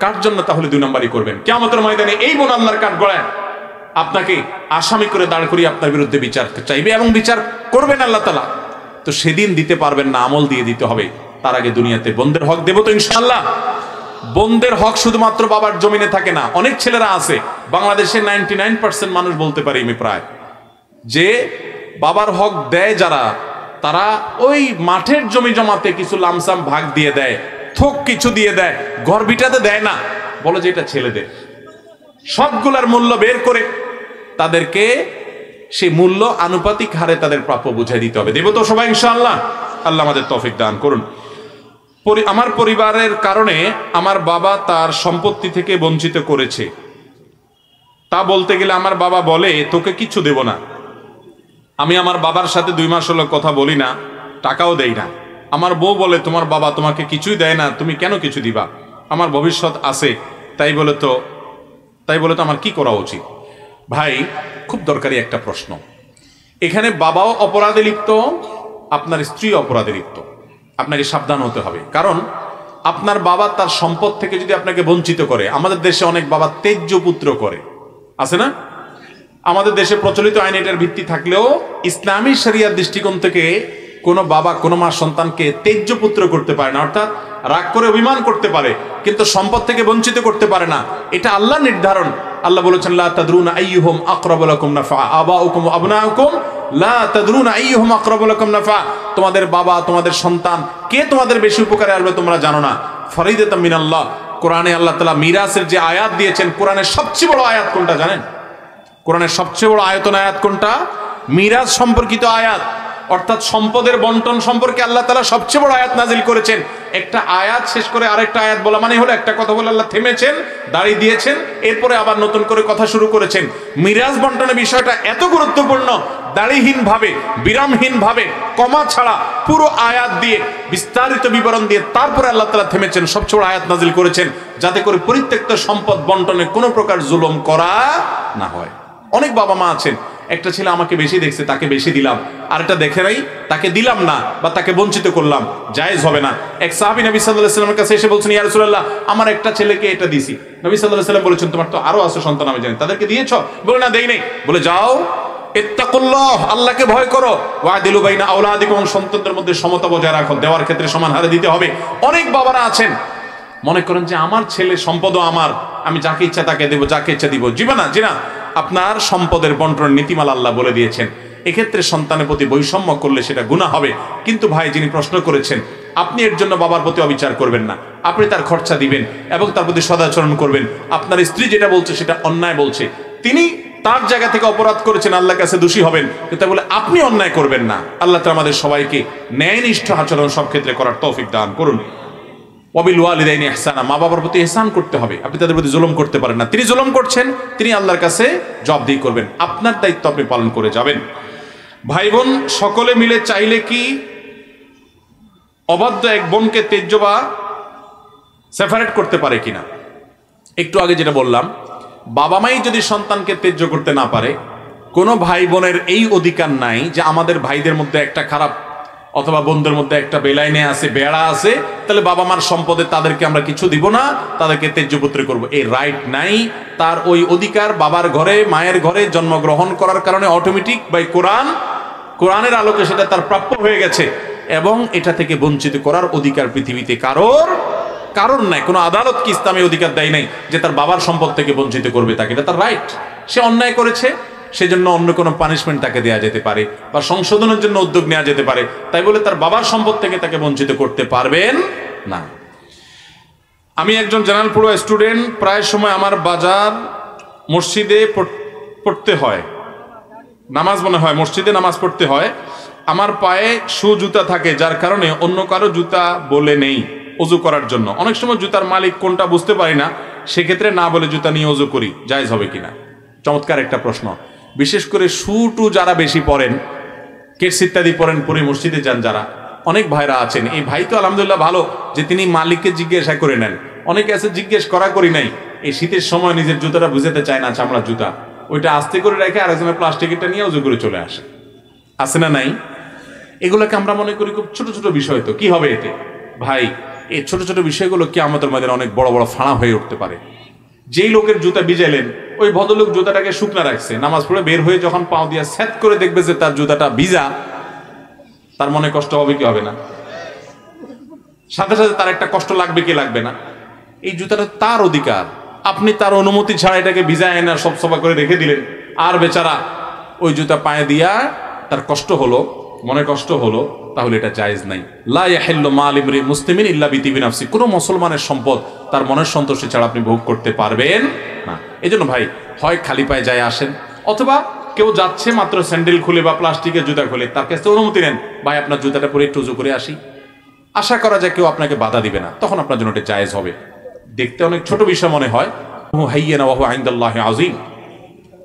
কার জন্য তাহলে 2 নম্বরই করবেন? কিয়ামতের ময়দানে এই বোন আল্লাহর কাঠ গড়ায় আপনাকে আসামি করে দাঁড় করিয়ে আপনার বিরুদ্ধে বিচার চাইবে এবং বিচার করবেন আল্লাহ তাআলা। তো সেদিন দিতে পারবেন না, আমল দিয়ে দিতে হবে। তার আগে দুনিয়াতে বোনদের হক দেব তো ইনশাআল্লাহ। বোনদের হক শুধুমাত্র বাবার জমিনে থাকে না। অনেক ছেলেরা আছে, বাংলাদেশের 99% মানুষ বলতে পারি আমি প্রায়, যে বাবার হক দেয় যারা, তারা ওই মাঠের জমি জমাতে কিছু লামসাম ভাগ দিয়ে দেয়, থোক কিছু দিয়ে দেয়, ঘর ভিটাতে দেয় না, বলে যে এটা ছেলেদের। সবগুলার মূল্য বের করে তাদেরকে সেই মূল্য আনুপাতিক হারে তাদের প্রাপ্য বুঝাই দিতে হবে। দেব তো সবাই ইনশাআল্লাহ? আল্লাহ আমাদের তৌফিক দান করুন। আমার পরিবারের কারণে আমার বাবা তার সম্পত্তি থেকে বঞ্চিত করেছে, তা বলতে গেলে আমার বাবা বলে তোকে কিছু দেব না। আমি আমার বাবার সাথে 2 মাস হলো কথা বলি না, টাকাও দেই না। আমার বউ বলে তোমার বাবা তোমাকে কিছুই দেয় না, তুমি কেন কিছু দিবা? আমার ভবিষ্যৎ আছে, তাই বলে তো আমার কি করা উচিত? ভাই খুব দরকারি একটা প্রশ্ন, এখানে বাবাও অপরাধে লিপ্ত, আপনার স্ত্রী অপরাধে লিপ্ত। আপনাকে সাবধান হতে হবে, কারণ আপনার বাবা তার সম্পদ থেকে যদি আপনাকে বঞ্চিত করে, আমাদের দেশে অনেক বাবা তেজ্য পুত্র করে, আছে না? আমাদের দেশে প্রচলিত আইন এটার ভিত্তি থাকলেও ইসলামী শরিয়ার দৃষ্টিকোণ থেকে কোনো বাবা কোনো মা সন্তানকে তেজ্য পুত্র করতে পারে না, অর্থাৎ রাগ করে অভিমান করতে পারে কিন্তু সম্পদ থেকে বঞ্চিত করতে পারে না। এটা আল্লাহর নির্ধারণ। আল্লাহ বলেছেন লা তাদরুনা আইয়ুহুম আকরাবু লাকুম নাফা আবাউকুম ওয়া আবনাউকুম লা তাদরুনা আইয়ুহুম আকরাবু লাকুম নাফা। তোমাদের বাবা তোমাদের সন্তান কে তোমাদের বেশি উপকারে আসবে তোমরা জানো না। ফরিদাতাম মিনাল্লাহ। কোরআনে আল্লাহ তাআলা মিরাসের যে আয়াত দিয়েছেন, কোরআনের সবচেয়ে বড় আয়াত কোনটা জানেন? কোরআনের সবচেয়ে বড় আয়াতন আয়াত কোনটা? মিরাজ সম্পর্কিত আয়াত, অর্থাৎ সম্পদের বন্টন সম্পর্কে আল্লাহ তাআলা সবচেয়ে বড় আয়াত নাজিল করেছেন। একটা আয়াত শেষ করে আরেকটা আয়াত বলা মানে হলো একটা কথা বলে আল্লাহ থেমেছেন, দাঁড়িয়ে দিয়েছেন, এরপরে আবার নতুন করে কথা শুরু করেছেন। মিরাজ বন্টনের বিষয়টা এত গুরুত্বপূর্ণ, দাড়িহীন ভাবে বিরামহীন ভাবে কমা ছাড়া পুরো আয়াত দিয়ে বিস্তারিত বিবরণ দিয়ে তারপরে আল্লাহ তাআলা থেমেছেন, সবচেয়ে বড় আয়াত নাজিল করেছেন, যাতে করে পরিত্যক্ত সম্পদ বন্টনে কোনো প্রকার জুলুম করা না হয়। অনেক বাবা মা আছেন, একটা ছেলে আমাকে বেশি দেখছে তাকে বেশি দিলাম, আর এটা দেখে নাই তাকে দিলাম না বা তাকে বঞ্চিত করলাম, জায়েজ হবে না। এক সাহাবী নবী সাল্লাল্লাহু আলাইহি ওয়াসাল্লামের কাছে এসে বলছেন, ইয়া রাসূলুল্লাহ আমার একটা ছেলেকে এটা দিছি। নবী সাল্লাল্লাহু আলাইহি ওয়াসাল্লাম বলেছেন, তোমার তো আরো আছে সন্তান আমি জানি, তাদেরকে দিয়েছো? বলে না দেই নাই। বলে যাও ইত্তাকুল্লাহ, আল্লাহকে ভয় করো, ওয়াদিলু বাইনা আওলাদিকুম, সন্তানদের মধ্যে সমতা বজায় রাখো, দেওয়ার ক্ষেত্রে সমান হারে দিতে হবে। অনেক বাবারা আছেন মনে করেন যে আমার ছেলে সম্পদও আমার, আমি যাকে ইচ্ছা তাকে দেবো, যাকে ইচ্ছা দিব। জীবনা জিনা, আপনার সম্পদের বন্টন নীতিমালা আল্লাহ বলে দিয়েছেন। এক্ষেত্রে সন্তানের প্রতি বৈষম্য করলে সেটা গুনাহ হবে। কিন্তু ভাই যিনি প্রশ্ন করেছেন, আপনি এর জন্য বাবার প্রতি অবিচার করবেন না, আপনি তার খরচা দিবেন এবং তার প্রতি সদাচরণ করবেন। আপনার স্ত্রী যেটা বলছে সেটা অন্যায় বলছে, তিনি তার জায়গা থেকে অপরাধ করেছেন, আল্লাহর কাছে দোষী হবেন, কিন্তু বলে আপনি অন্যায় করবেন না। আল্লাহ তাআলা আমাদের সবাইকে ন্যায়নিষ্ঠ আচরণ সব ক্ষেত্রে করার তৌফিক দান করুন। ওয়াবিল ওয়ালিদাইনি ইহসানা, মা বাবার প্রতি ইহসান করতে হবে, আপনি তাদের প্রতি জুলুম করতে পারেন না। তিনি জুলুম করছেন, তিনি আল্লাহর কাছে জবাবদিহি করবেন, আপনার দায়িত্ব আপনি পালন করে যাবেন। ভাই বোন সকলে মিলে চাইলে কি অবাধ্য এক বোনকে তেজ্য বা সেপারেট করতে পারে কিনা? একটু আগে যেটা বললাম, বাবা মাই যদি সন্তানকে তেজ্য করতে না পারে, কোনো ভাই বোনের এই অধিকার নাই যে আমাদের ভাইদের মধ্যে একটা খারাপ অথবা বোনদের মধ্যে একটা বেলাইনে আছে, বেড়া আছে, তাহলে বাবা মার সম্পদে তাদেরকে আমরা কিছু দিব না, তাদেরকে তেজ্যপুত্র করব, এই রাইট নাই। তার ওই অধিকার বাবার ঘরে মায়ের ঘরে জন্মগ্রহণ করার কারণে অটোমেটিক বাই কোরআনের আলোকে সেটা তার প্রাপ্য হয়ে গেছে, এবং এটা থেকে বঞ্চিত করার অধিকার পৃথিবীতে কারোর নাই। কোনো আদালত কি ইসলামী অধিকার দেয় নাই যে তার বাবার সম্পদ থেকে বঞ্চিত করবে তাকে, এটা তার রাইট। সে অন্যায় করেছে, সেজন্য অন্য কোনো পানিশমেন্ট তাকে দেওয়া যেতে পারে বা সংশোধনের জন্য উদ্যোগ নেওয়া যেতে পারে, তাই বলে তার বাবার সম্পদ থেকে তাকে বঞ্চিত করতে পারবেন না। আমি একজন জেনারেল পড়ুয়া স্টুডেন্ট, প্রায় সময় আমার বাজার মসজিদে পড়তে হয়, নামাজ মনে হয় মসজিদে নামাজ পড়তে হয়, আমার পায়ে শু জুতা থাকে, যার কারণে অন্য কারো জুতা বলে নেই ওযু করার জন্য। অনেক সময় জুতার মালিক কোনটা বুঝতে পারি না, সেক্ষেত্রে না বলে জুতা নিয়ে ওযু করি, জায়েজ হবে কিনা? চমৎকার একটা প্রশ্ন। বিশেষ করে শু টু যারা বেশি পরেন, কেটস ইত্যাদি পরেন, পরে মসজিদে যান যারা, অনেক ভাইরা আছেন। এই ভাই তো আলহামদুলিল্লাহ ভালো যে তিনি মালিককে জিজ্ঞাসা করে নেন, অনেকে আছে জিজ্ঞেস করি নাই, এই শীতের সময় নিজের জুতাটা বুঝাতে চায় না, চামড়ার জুতা, ওইটা আস্তে করে রেখে আরেকজনের প্লাস্টিকেরটা নিয়ে ওযু করে চলে আসে, আছে না নাই? এগুলোকে আমরা মনে করি খুব ছোট ছোট বিষয়, তো কি হবে এতে? ভাই এই ছোট ছোট বিষয়গুলো কি আমাদের মধ্যে অনেক বড় বড় ফাঁড়া হয়ে উঠতে পারে। যেই লোকের জুতা ভিজাইলেন, ওই ভদ্রলোক জুতাটাকে শুকনা রাখছে, নামাজ পড়ে বের হয়ে যখন পাও দিয়া সেট করে দেখবে যে তার জুতাটা ভিজা, তার মনে কষ্ট হবে কি হবে না? সাথে সাথে তার একটা কষ্ট লাগবে কি লাগবে না? এই জুতাটা তার অধিকার, আপনি তার অনুমতি ছাড়া এটাকে ভিজায় না সব সবা করে রেখে দিলেন, আর বেচারা ওই জুতা পায়ে দিয়া তার কষ্ট হলো, মনে কষ্ট হলো, তাহলে এটা জায়েজ নাই। লা ইয়াহিল্লু মাল ইমরি মুসলিমিন ইল্লা বিতিবি নাফসি, কোনো মুসলমানের সম্পদ তার মনের সন্তোষে ছাড়া আপনি ভোগ করতে পারবেন না। এজন্য ভাই হয় খালি পায়ে যায় আসেন, অথবা কেউ যাচ্ছে মাত্র স্যান্ডেল খুলে বা প্লাস্টিকের জুতা খুলে, তার কাছে অনুমতি নেন, ভাই আপনার জুতাটা পরে একটু উজু করে আসি, আশা করা যায় কেউ আপনাকে বাধা দিবে না, তখন আপনার জন্য এটা জায়েজ হবে। দেখতে অনেক ছোট বিষয় মনে হয়, হাইয়্যানা ওয়া হুয়া ইনদাল্লাহি আযীম,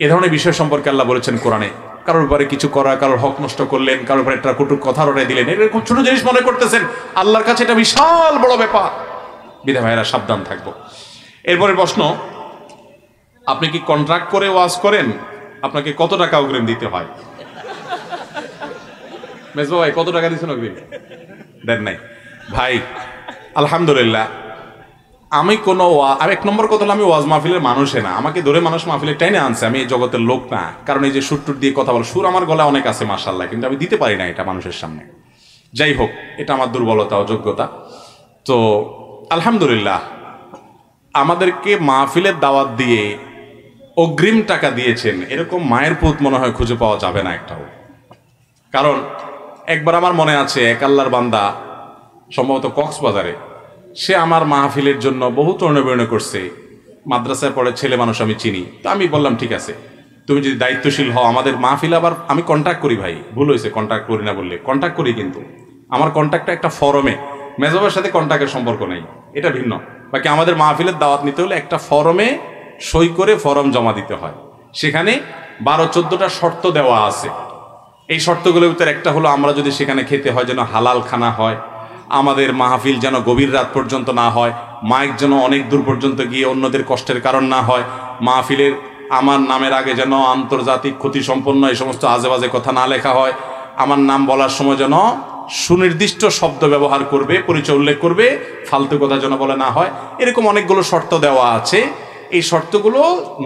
এ ধরনের বিষয় সম্পর্কে আল্লাহ বলেছেন কোরআনে। কারোর উপরে কিছু করা, কারোর হক নষ্ট করলেন, কারোর উপরে একটা কটু কথা রটাই দিলেন, এরকম ছোট জিনিস মনে করতেছেন, আল্লাহর কাছে এটা বিশাল বড় ব্যাপার। বিধা ভাইয়েরা সাবধান থাকবো। এরপরে প্রশ্ন, আপনি কি কন্ট্রাক্ট করে ওয়াজ করেন? আপনাকে কত টাকা অগ্রিম দিতে হয়? মেজবা ভাই কত টাকা দিচ্ছেন অগ্রিম? দেন নাই ভাই। আলহামদুলিল্লাহ, আমি কোনো আর এক নম্বর কথা হলো, আমি ওয়াজ মাহফিলের মানুষে না। আমাকে ধরে মানুষ মাহফিলে টেনে আনছে, আমি এই জগতের লোক না। কারণ এই যে সুর টুর দিয়ে কথা বল, সুর আমার গলায় অনেক আছে মাশাআল্লাহ, কিন্তু আমি দিতে পারি না এটা মানুষের সামনে। যাই হোক, এটা আমার দুর্বলতা, অযোগ্যতা। তো আলহামদুলিল্লাহ, আমাদেরকে মাহফিলের দাওয়াত দিয়ে অগ্রিম টাকা দিয়েছেন এরকম মায়ের পুত মনে হয় খুঁজে পাওয়া যাবে না একটাও। কারণ একবার আমার মনে আছে, এক আল্লাহর বান্দা সম্ভবত কক্সবাজারে, সে আমার মাহফিলের জন্য বহু তর্ণবর্ণ করছে। মাদ্রাসায় পড়ে ছেলে মানুষ, আমি চিনি। তো আমি বললাম ঠিক আছে, তুমি যদি দায়িত্বশীল হও, আমাদের মাহফিল আবার আমি কন্ট্যাক্ট করি। ভাই ভুল হয়েছে, কন্ট্যাক্ট করি না বললে, কন্ট্যাক্ট করি, কিন্তু আমার কন্ট্যাক্টটা একটা ফরমে। মেজবাবের সাথে কন্ট্যাক্টের সম্পর্ক নেই, এটা ভিন্ন। বাকি আমাদের মাহফিলের দাওয়াত নিতে হলে একটা ফরমে সই করে ফরম জমা দিতে হয়। সেখানে 12-14টা শর্ত দেওয়া আছে। এই শর্তগুলোর ভিতরে একটা হলো, আমরা যদি সেখানে খেতে হয় যেন হালাল খানা হয়, আমাদের মাহফিল যেন গভীর রাত পর্যন্ত না হয়, মাইক যেন অনেক দূর পর্যন্ত গিয়ে অন্যদের কষ্টের কারণ না হয়, মাহফিলের আমার নামের আগে যেন আন্তর্জাতিক ক্ষতি সম্পন্ন এই সমস্ত আজেবাজে কথা না লেখা হয়, আমার নাম বলার সময় যেন সুনির্দিষ্ট শব্দ ব্যবহার করবে, পরিচয় উল্লেখ করবে, ফালতু কথা যেন বলে না হয়। এরকম অনেকগুলো শর্ত দেওয়া আছে। এই শর্তগুলো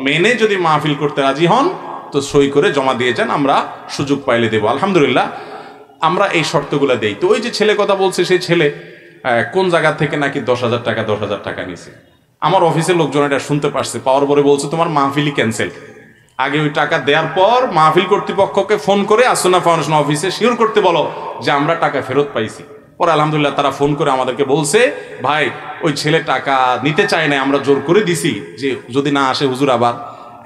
মেনে যদি মাহফিল করতে রাজি হন তো সই করে জমা দিয়ে যান, আমরা সুযোগ পাইলে দেব। আলহামদুলিল্লাহ, আমরা এই শর্তগুলো দেই। তো ওই যে ছেলে কথা বলছে, সেই ছেলে কোন জায়গা থেকে নাকি 10,000 টাকা নিছে। আমার অফিসের লোকজন এটা শুনতে পারছে, পাওয়ার পরে বলছে তোমার মাহফিলই ক্যান্সেল। আগে ওই টাকা দেওয়ার পর মাহফিল কর্তৃপক্ষকে ফোন করে আসুনা ফাউন্ডেশন অফিসে শিওর করতে বলো যে আমরা টাকা ফেরত পাইছি। পরে আলহামদুলিল্লাহ তারা ফোন করে আমাদেরকে বলছে, ভাই ওই ছেলে টাকা নিতে চায় না, আমরা জোর করে দিছি যে যদি না আসে হুজুর আবার।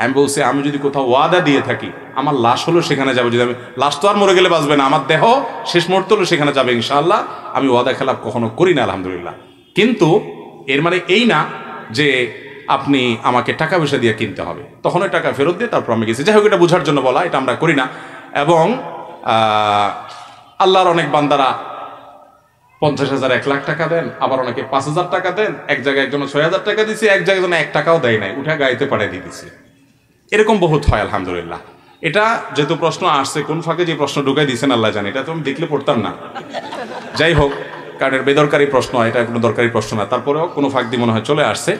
আমি বলছি, আমি যদি কোথাও ওয়াদা দিয়ে থাকি, আমার লাশ হলো সেখানে যাবে। যদি আমি লাশ তো আর মরে গেলে বাঁচবে না, আমার দেহ শেষ মুহূর্ত হলো সেখানে যাবে ইনশাআল্লাহ। আমি ওয়াদা খেলাপ কখনো করি না আলহামদুলিল্লাহ। কিন্তু এর মানে এই না যে আপনি আমাকে টাকা পয়সা দিয়ে কিনতে হবে, তখন ওই টাকা ফেরত দিয়ে তারপর আমি গেছি। যাই হোক, এটা বোঝার জন্য বলা, এটা আমরা করি না। এবং আল্লাহর অনেক বান্দারা 50,000 1 লাখ টাকা দেন, আবার অনেকে 5,000 টাকা দেন। এক জায়গায় একজন 6,000 টাকা দিচ্ছে, এক জায়গায় 1 টাকাও দেয় নাই, উঠে গাইতে পাঠিয়ে দিয়ে দিচ্ছে। এরকম বহুত হয় আলহামদুলিল্লাহ। এটা যেহেতু প্রশ্ন আসছে, কোন ফাঁকে যে প্রশ্ন ঢুকাই দিয়েছেন আল্লাহ জানে, এটা তো আমি দেখলে পড়তাম না। যাই হোক, কারণ এর বেদরকারি প্রশ্ন, এটা কোনো দরকারি প্রশ্ন না, তারপরেও কোনো ফাঁক দিয়ে মনে হয় চলে আসছে।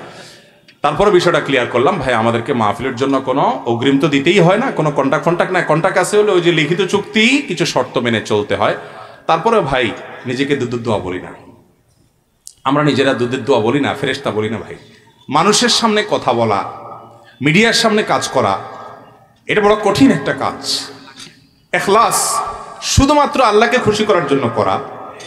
তারপরে বিষয়টা ক্লিয়ার করলাম। ভাই আমাদেরকে মাহফিলের জন্য কোনো অগ্রিম তো দিতেই হয় না, কোনো কন্ট্রাক্ট না। কন্ট্রাক্ট আছে হলে ওই যে লিখিত চুক্তি, কিছু শর্ত মেনে চলতে হয়। তারপরে ভাই নিজেকে দুধের দোয়া বলি না, আমরা নিজেরা দুধের দোয়া বলি না, ফেরেশতা বলি না। ভাই মানুষের সামনে কথা বলা, মিডিয়ার সামনে কাজ করা, এটা বড় কঠিন একটা কাজ। ইখলাস শুধুমাত্র আল্লাহকে খুশি করার জন্য করা,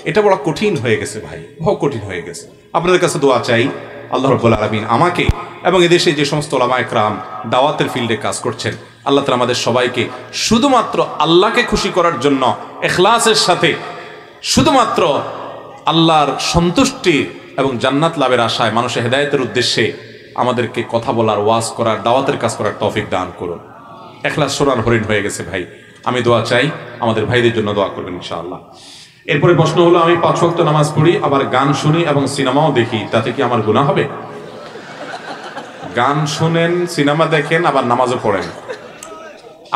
এটা বড় কঠিন হয়ে গেছে ভাই, বহু কঠিন হয়ে গেছে। আপনাদের কাছে দোয়া চাই, আল্লাহ রাব্বুল আলামিন আমাকে এবং এদেশে যে সমস্ত উলামা ইকরাম দাওয়াতের ফিল্ডে কাজ করছেন, আল্লাহ তাআলা আমাদের সবাইকে শুধুমাত্র আল্লাহকে খুশি করার জন্য ইখলাসের সাথে, শুধুমাত্র আল্লাহর সন্তুষ্টি এবং জান্নাত লাভের আশায় মানুষের হেদায়েতের উদ্দেশ্যে আমাদেরকে কথা বলার, ওয়াজ করার, দাওয়াতের কাজ করার তৌফিক দান করুন। ইখলাস সোনার হরিণ হয়ে গেছে ভাই। আমি দোয়া চাই, আমাদের ভাইদের জন্য দোয়া করবেন ইনশাআল্লাহ। এরপরে প্রশ্ন হলো, আমি 5 ওয়াক্ত নামাজ পড়ি, আবার গান শুনি এবং সিনেমাও দেখি, তাতে কি আমার গুনাহ হবে? গান শুনেন, সিনেমা দেখেন, আবার নামাজও পড়েন,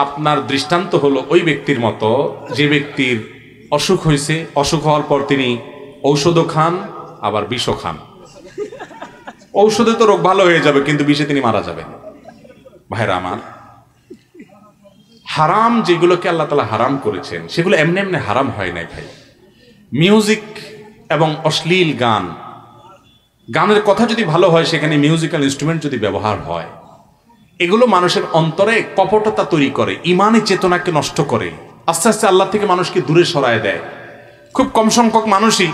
আপনার দৃষ্টান্ত হলো ওই ব্যক্তির মতো যে ব্যক্তির অসুখ হয়েছে, অসুখ হওয়ার পর তিনি ঔষধও খান আবার বিষও খান। ঔষধে তো রোগ ভালো হয়ে যাবে, কিন্তু বিষে তিনি মারা যাবেন। ভাইরা আমার, হারাম যেগুলোকে আল্লাহ তাআলা হারাম করেছেন সেগুলো এমনি এমনি হারাম হয় নাই ভাই। মিউজিক এবং অশ্লীল গান, গানের কথা যদি ভালো হয়, সেখানে মিউজিক্যাল ইনস্ট্রুমেন্ট যদি ব্যবহার হয়, এগুলো মানুষের অন্তরে কপটতা তৈরি করে, ইমানি চেতনাকে নষ্ট করে, আস্তে আস্তে আল্লাহ থেকে মানুষকে দূরে সরায় দেয়। খুব কম সংখ্যক মানুষই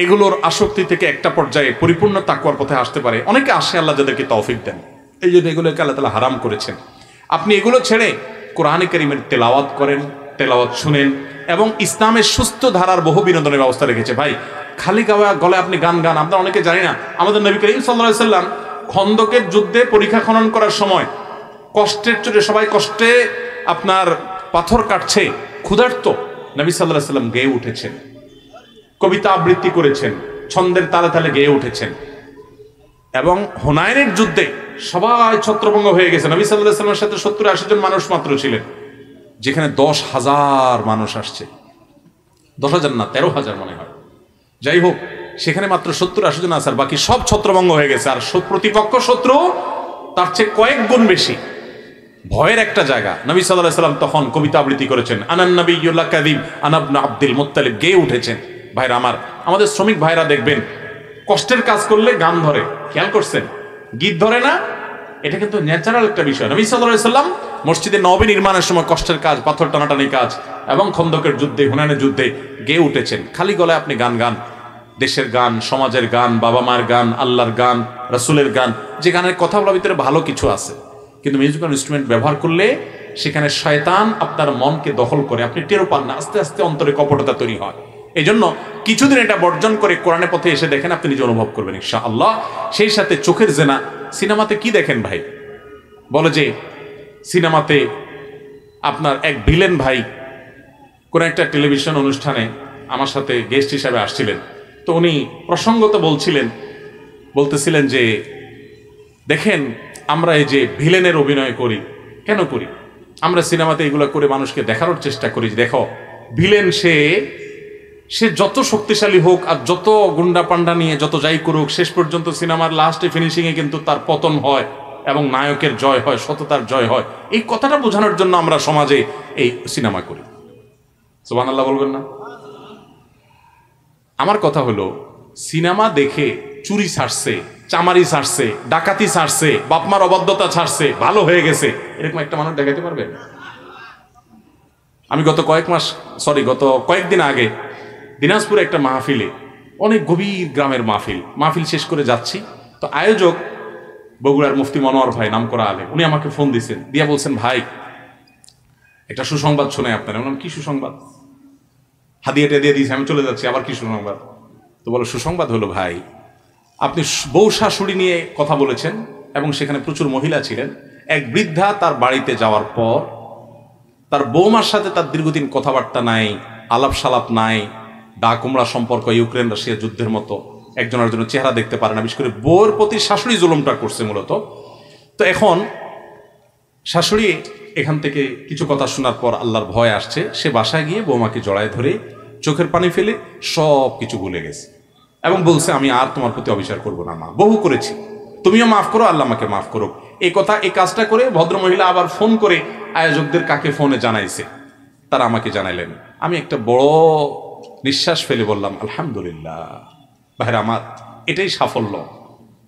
এগুলোর আসক্তি থেকে একটা পর্যায়ে পরিপূর্ণ তাকওয়ার পথে আসতে পারে। অনেকে আসে, আল্লাহ যাদেরকে তৌফিক দেন। এই জন্য এগুলোকে আল্লাহ তাআলা হারাম করেছেন। আপনি এগুলো ছেড়ে কোরআন কারীমের তেলাওয়াত করেন, তেলাওয়াত শুনেন, এবং ইসলামের সুস্থ ধারার বহু বিনোদনের ব্যবস্থা রেখেছে। ভাই খালি গলায় আপনি গান গান, আমরা অনেকে জানি না, আমাদের নবী করিম সাল্লাল্লাহু আলাইহি সাল্লাম খন্দকের যুদ্ধে পরিখা খনন করার সময় কষ্টের চোটে, সবাই কষ্টে আপনার পাথর কাটছে, ক্ষুধার্ত, নবী সাল্লাল্লাহু আলাইহি সাল্লাম গেয়ে উঠেছেন, কবিতা আবৃত্তি করেছেন, ছন্দের তালে তালে গেয়ে উঠেছেন। এবং হুনাইনের যুদ্ধে সবাই ছত্রভঙ্গ হয়ে গেছে। নবী সাল্লাল্লাহু আলাইহি ওয়াসাল্লামের সাথে 70-80 জন মানুষ মাত্র ছিলেন, যেখানে 10,000 মানুষ আসছে। 10,000 না, 13,000 মনে হয়। যাই হোক, সেখানে মাত্র 70-80 জন আছে, আর বাকি সব ছত্রভঙ্গ হয়ে গেছে। আর প্রতিপক্ষ শত্রু তার চেয়ে কয়েক গুণ বেশি। ভয়ের একটা জায়গা। নবী সাল্লাল্লাহু আলাইহি ওয়াসাল্লাম তখন কবিতা আবৃত্তি করেছেন, আনান নাবিয়্যু লা কাযিব আনা ইবনু আব্দুল মুত্তালিব, গেয়ে উঠেছেন। ভাইরা আমার, আমাদের শ্রমিক ভাইরা দেখবেন কষ্টের কাজ করলে গান ধরে, খেয়াল করছেন? গীত ধরে না? এটা কিন্তু ন্যাচারাল একটা বিষয়। নবী সাল্লাল্লাহু আলাইহি ওয়াসাল্লাম মসজিদে নববী নির্মাণের সময় কষ্টের কাজ, পাথর টানাটানি কাজ এবং খন্দকের যুদ্ধে, হুনাইনের যুদ্ধে গেয়ে উঠেছেন। খালি গলায় আপনি গান গান, দেশের গান, সমাজের গান, বাবা মায়ের গান, আল্লাহর গান, রাসূলের গান, যে গানের কথাগুলোর ভিতরে ভালো কিছু আছে, কিন্তু মিউজিক্যাল ইনস্ট্রুমেন্ট ব্যবহার করলে সেখানে শয়তান আপনার মনকে দখল করে, আপনি টেরও পান না, আস্তে আস্তে অন্তরে কপটতা তৈরি হয়। এই জন্য কিছুদিন এটা বর্জন করে কোরআনের পথে এসে দেখেন, আপনি নিজে অনুভব করবেন ইনশাআল্লাহ। সেই সাথে চোখের জেনা। সিনেমাতে কি দেখেন ভাই? বলে যে সিনেমাতে আপনার এক ভিলেন ভাই কোন একটা টেলিভিশন অনুষ্ঠানে আমার সাথে গেস্ট হিসাবে আসছিলেন। তো উনি প্রসঙ্গত বলতেছিলেন যে দেখেন, আমরা এই যে ভিলেনের অভিনয় করি, কেন করি? আমরা সিনেমাতে এগুলো করে মানুষকে দেখানোর চেষ্টা করি, দেখো ভিলেন সে যত শক্তিশালী হোক আর যত গুন্ডা পান্ডা নিয়ে যত যাই করুক, শেষ পর্যন্ত সিনেমার লাস্টে ফিনিশিংয়ে কিন্তু তার পতন হয় এবং নায়কের জয় হয়, সততার জয় হয়। এই কথাটা বোঝানোর জন্য আমরা সমাজে এই সিনেমা করি। সুবহানাল্লাহ বলবেন না? আমার কথা হলো, সিনেমা দেখে চুরি ছাড়ছে, চামারি ছাড়ছে, ডাকাতি ছাড়ছে, বাপমার অবাধ্যতা ছাড়ছে, ভালো হয়ে গেছে, এরকম একটা মানুষ দেখাতে পারবেন? আমি গত কয়েকদিন আগে দিনাজপুরে একটা মাহফিলে, অনেক গভীর গ্রামের মাহফিল শেষ করে যাচ্ছি। তো আয়োজক বগুড়ার মুফতি মনোয়ার ভাই, নাম করা আলেম, উনি আমাকে ফোন দিয়েছেন, দিয়া বলছেন, ভাই একটা সুসংবাদ শোনাই আপনার। বললাম, কি সুসংবাদ? হাদিয়াটা দিয়ে দিয়েছি, আমি চলে যাচ্ছি, আবার কি সুসংবাদ? তো বলো, সুসংবাদ হলো ভাই, আপনি বউ শাশুড়ি নিয়ে কথা বলেছেন এবং সেখানে প্রচুর মহিলা ছিলেন। এক বৃদ্ধা তার বাড়িতে যাওয়ার পর তার বৌমার সাথে তার দীর্ঘদিন কথাবার্তা নাই, আলাপ সালাপ নাই, ডা কুমড়া সম্পর্ক, ইউক্রেন রাশিয়া যুদ্ধের মতো, একজনের জন্য চেহারা দেখতে পারে না। বিশেষ করে বউয়ের প্রতি শাশুড়ি জুলুমটা করছে মূলত। তো এখন শাশুড়ি এখান থেকে কিছু কথা শোনার পর আল্লাহর ভয় আসছে, সে বাসায় গিয়ে বৌমাকে জড়ায় ধরে চোখের পানি ফেলে সব কিছু ভুলে গেছে এবং বলছে, আমি আর তোমার প্রতি অবিচার করবো না মা, বহু করেছি, তুমিও মাফ করো, আল্লাহ আমাকে মাফ করো। এই কাজটা করে ভদ্রমহিলা আবার ফোন করে আয়োজকদের কাকে ফোনে জানাইছে, তারা আমাকে জানাইলেন। আমি একটা বড় নিঃশ্বাস ফেলে বললাম, আলহামদুলিল্লাহ। ভাইরা আমার, এটাই সাফল্য।